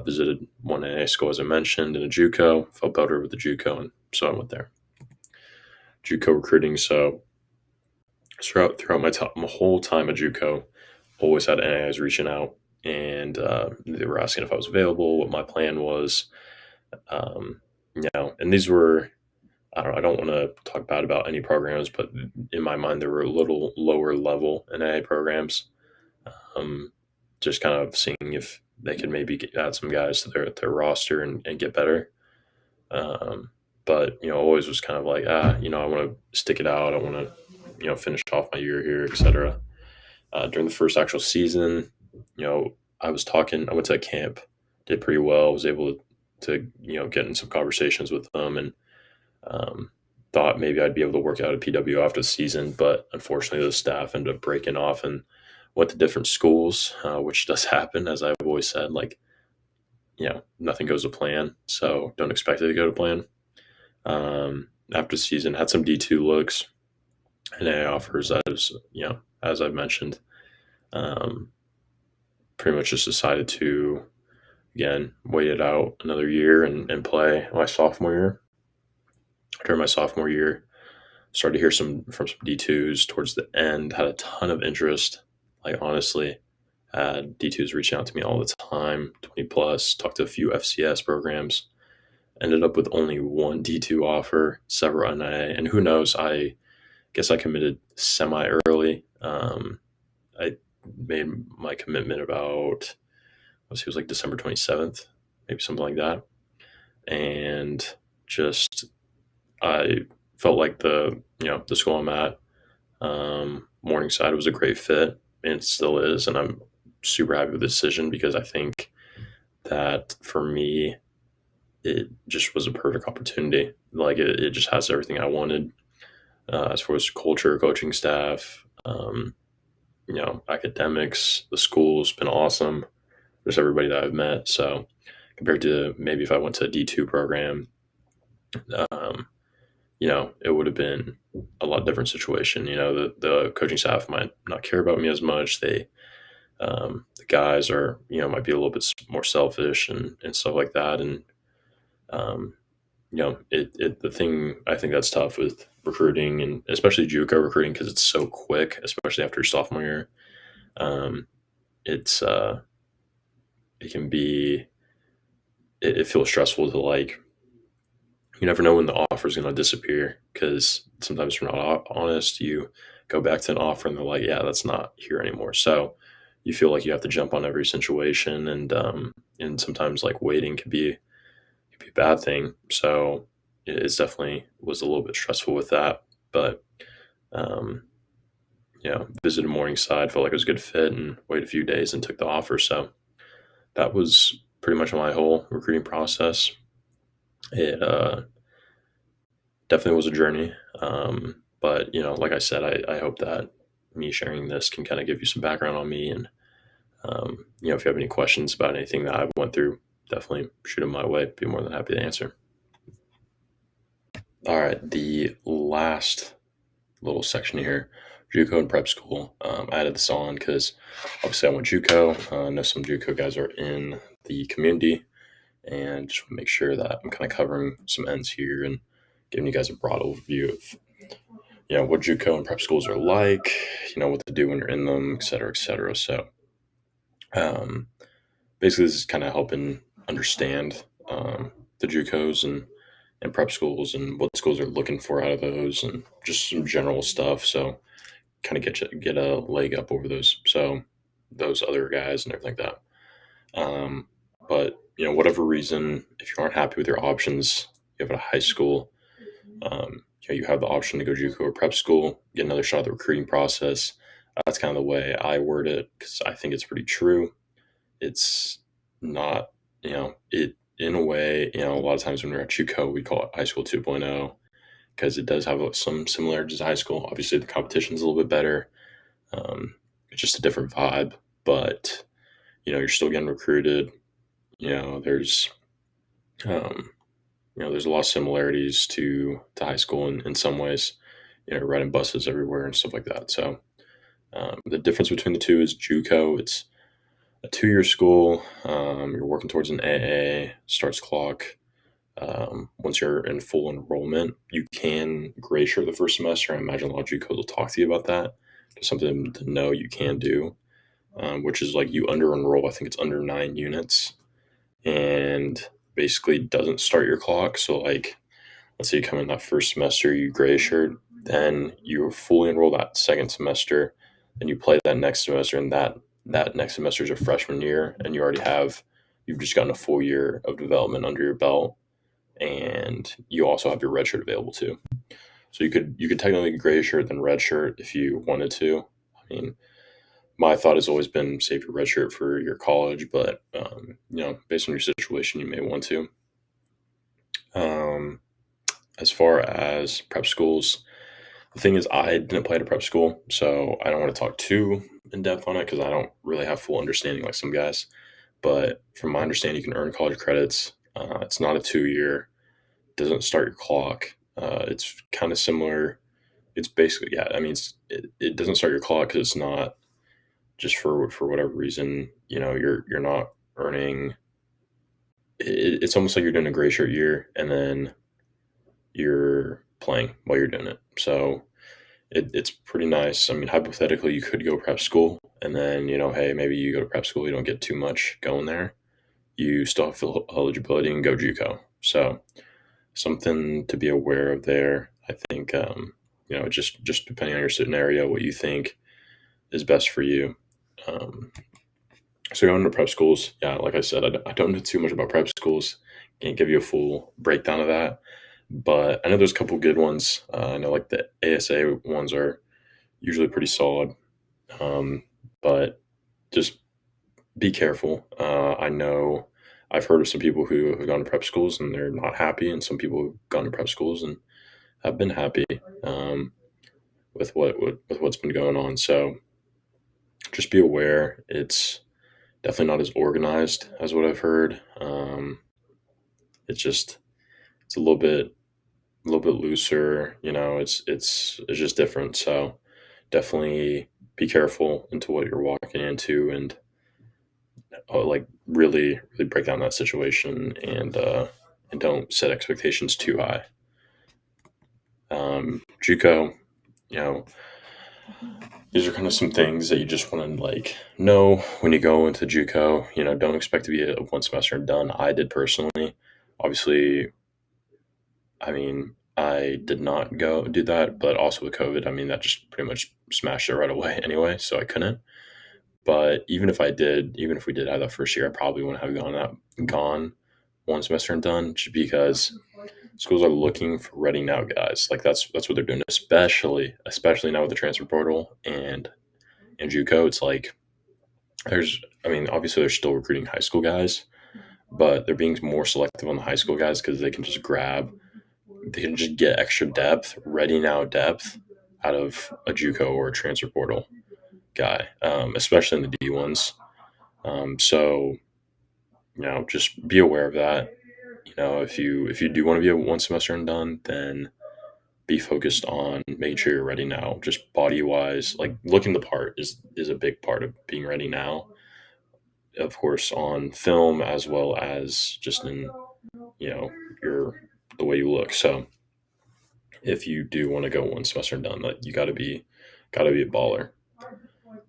S1: Visited one NA school, as I mentioned, in a JUCO. Felt better with the JUCO, and so I went there. JUCO recruiting. So throughout my whole time at JUCO, always had NAs reaching out, and they were asking if I was available, what my plan was. Um, and these were, I don't want to talk bad about any programs, but in my mind, there were a little lower level NA programs. Um, just kind of seeing if they could maybe add some guys to their roster and get better. But always was kind of like, I want to stick it out. I want to, finish off my year here, etc. During the first actual season, I went to a camp, did pretty well, was able to get in some conversations with them, and thought maybe I'd be able to work out at PW after the season, but unfortunately the staff ended up breaking off and went to different schools, which does happen, as I've always said. Like, nothing goes to plan, so don't expect it to go to plan. After the season, had some D2 looks and A offers, as I've mentioned. Pretty much just decided to, again, wait it out another year and play my sophomore year. During my sophomore year, started to hear from some D2s towards the end, had a ton of interest. Like, honestly, had D2s reaching out to me all the time, 20 plus, talked to a few FCS programs, ended up with only one D2 offer, several NIA, and who knows, I guess I committed semi early. I made my commitment about, it was like December 27th, maybe something like that. And just, I felt like the school I'm at, Morningside, was a great fit, and it still is. And I'm super happy with the decision, because I think that for me, it just was a perfect opportunity. Like it just has everything I wanted, as far as culture, coaching staff, academics, the school's been awesome. Just everybody that I've met. So compared to maybe if I went to a D2 program, um, it would have been a lot different situation. The coaching staff might not care about me as much. The guys are, might be a little bit more selfish and stuff like that. And, um, the thing I think that's tough with recruiting and especially JUCO recruiting, because it's so quick, especially after your sophomore year. Um, it's, it can be, it feels stressful to like, you never know when the offer is going to disappear because sometimes if you're not honest, you go back to an offer and they're like, yeah, that's not here anymore. So you feel like you have to jump on every situation, and sometimes like waiting could be a bad thing. So it's definitely was a little bit stressful with that, but um, visited Morningside, felt like it was a good fit, and waited a few days and took the offer. So that was pretty much my whole recruiting process. It definitely was a journey. But like I said, I hope that me sharing this can kind of give you some background on me. And if you have any questions about anything that I've went through, definitely shoot them my way. Be more than happy to answer. All right, the last little section here, JUCO and prep school. I added this on because obviously I went JUCO. I know some JUCO guys are in the community, and just want to make sure that I'm kind of covering some ends here and giving you guys a broad overview of what JUCO and prep schools are like, what to do when you're in them, et cetera, et cetera. So um, basically, this is kind of helping understand the JUCOs and prep schools and what schools are looking for out of those, and just some general stuff. So kind of get a leg up over those other guys and everything like that. But whatever reason, if you aren't happy with your options, you have a high school. You have the option to go JUCO or prep school, get another shot at the recruiting process. That's kind of the way I word it because I think it's pretty true. It's not, it in a way, a lot of times when we're at JUCO, we call it high school 2.0 because it does have some similarities to high school. Obviously, the competition is a little bit better. It's just a different vibe, but you're still getting recruited. There's there's a lot of similarities to high school in some ways, riding buses everywhere and stuff like that. So the difference between the two is JUCO, it's a 2-year school. You're working towards an AA, starts clock. Once you're in full enrollment, you can gray shirt the first semester. I imagine a lot of JUCOs will talk to you about that. Just something to know you can do, which is like you under enroll. I think it's under 9 units, and basically doesn't start your clock. So like, let's say you come in that first semester, you gray shirt, then you fully enroll that second semester, then you play that next semester, and that next semester is your freshman year, and you've just gotten a full year of development under your belt, and you also have your red shirt available too. So you could technically gray shirt then red shirt if you wanted to. I mean, my thought has always been save your red shirt for your college, but based on your situation, you may want to. As far as prep schools, the thing is, I didn't play at a prep school, so I don't want to talk too in depth on it because I don't really have full understanding like some guys. But from my understanding, you can earn college credits. It's not a 2-year, doesn't start your clock. It's kind of similar. It's basically, yeah, I mean, it doesn't start your clock because it's not just for whatever reason, you're not earning. It's almost like you're doing a gray shirt year and then you're playing while you're doing it. So it's pretty nice. I mean, hypothetically, you could go prep school and then, hey, maybe you go to prep school, you don't get too much going there. You still have full eligibility and go JUCO. So something to be aware of there. I think, just depending on your scenario, what you think is best for you. So going to prep schools, yeah, like I said, I don't know too much about prep schools. Can't give you a full breakdown of that. But I know there's a couple good ones. I know like the ASA ones are usually pretty solid. But just be careful. I know I've heard of some people who have gone to prep schools and they're not happy, and some people who've gone to prep schools and have been happy with what's been going on. So just be aware. It's definitely not as organized as what I've heard. It's just it's a little bit looser. It's just different. So definitely be careful into what you're walking into, and like really break down that situation, and don't set expectations too high. JUCO, you know, these are kind of some things that you just want to like know when you go into JUCO. Don't expect to be a one semester and done. I did personally. Obviously, I mean, I did not go do that, but also with COVID, I mean, that just pretty much smashed it right away anyway, so I couldn't. But even if we did have that first year, I probably wouldn't have gone one semester and done, just because schools are looking for ready now guys. Like that's what they're doing, especially now with the transfer portal and JUCO. It's like I mean, obviously they're still recruiting high school guys, but they're being more selective on the high school guys because they can just get extra depth, ready now depth out of a JUCO or a transfer portal guy, especially in the D ones. So just be aware of that. If you do want to be a one semester and done, then be focused on making sure you're ready now. Just body wise, like looking the part is a big part of being ready now. Of course, on film as well as just in you know your the way you look. So if you do want to go one semester and done, that you got to be a baller.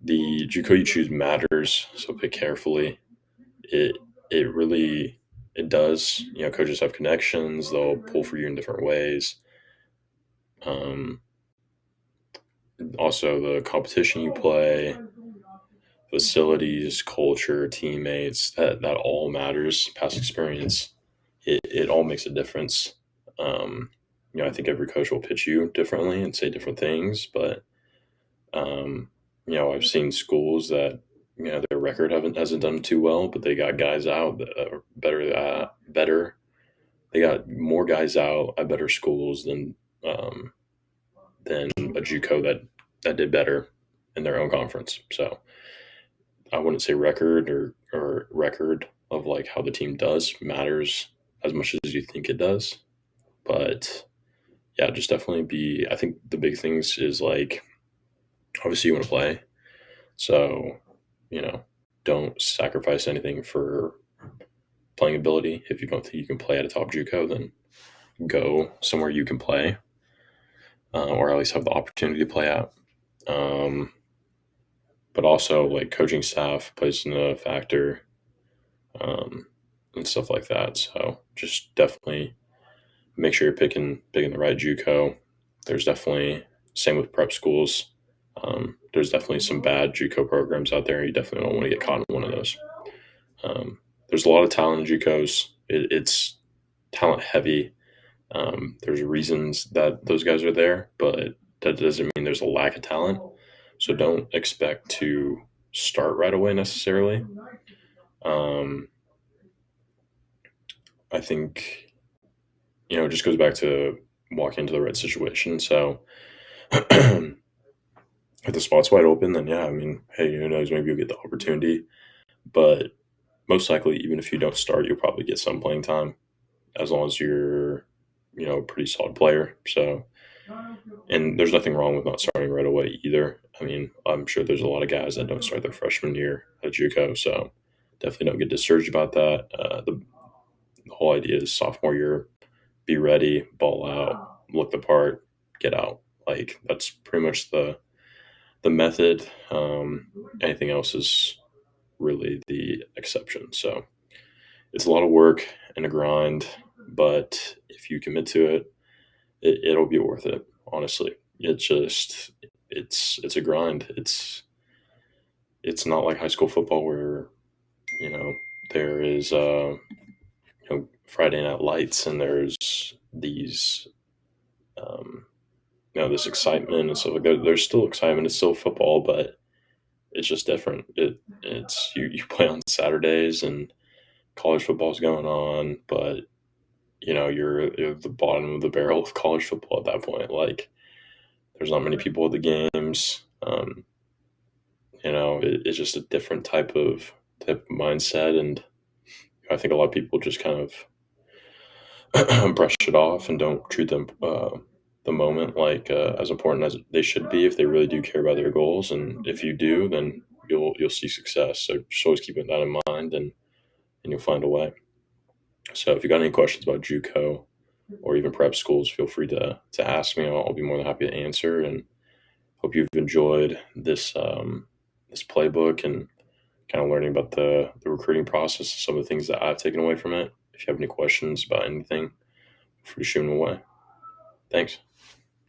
S1: The JUCO you choose matters, so pick carefully. It it really it does. Coaches have connections; they'll pull for you in different ways. Um, Also, the competition you play, facilities, culture, teammates, that all matters. Past experience, it all makes a difference. I think every coach will pitch you differently and say different things, but I've seen schools that their record haven't hasn't done too well, but they got guys out that are better. They got more guys out at better schools um, than a JUCO that did better in their own conference. So I wouldn't say record of like how the team does matters as much as you think it does, but yeah, just definitely be. I think the big things is like obviously you want to play, so you know don't sacrifice anything for playing ability. If you don't think you can play at a top JUCO, then go somewhere you can play, or at least have the opportunity to play at. Um, but also like coaching staff plays in a factor, um, and stuff like that. So just definitely make sure you're picking the right JUCO. There's definitely same with prep schools. There's definitely some bad JUCO programs out there. You definitely don't want to get caught in one of those. There's a lot of talent in JUCOs. It's talent heavy. There's reasons that those guys are there, but that doesn't mean there's a lack of talent. So don't expect to start right away necessarily. Um, I think it just goes back to walking into the right situation. So if the spot's wide open, then yeah, I mean, hey, who knows? Maybe you'll get the opportunity. But most likely, even if you don't start, you'll probably get some playing time as long as you're, a pretty solid player. So, and there's nothing wrong with not starting right away either. I mean, I'm sure there's a lot of guys that don't start their freshman year at JUCO, so definitely don't get discouraged about that. The whole idea is sophomore year, be ready, ball out, look the part, get out. Like that's pretty much the method. Anything else is really the exception. So it's a lot of work and a grind, but if you commit to it, it'll be worth it. Honestly, it's a grind. It's not like high school football where you know there is Friday night lights and there's these this excitement and stuff like that. There's still excitement. It's still football, but it's just different. It's you play on Saturdays and college football's going on, but you're at the bottom of the barrel of college football at that point. Like there's not many people at the games. It's just a different type of mindset, and I think a lot of people just kind of brush it off and don't treat the moment like as important as they should be if they really do care about their goals. And if you do, then you'll see success. So just always keep that in mind, and you'll find a way. So if you got any questions about JUCO or even prep schools, feel free to ask me. I'll be more than happy to answer. And hope you've enjoyed this playbook and kind of learning about the recruiting process, some of the things that I've taken away from it. If you have any questions about anything, feel free to shoot them away. Thanks.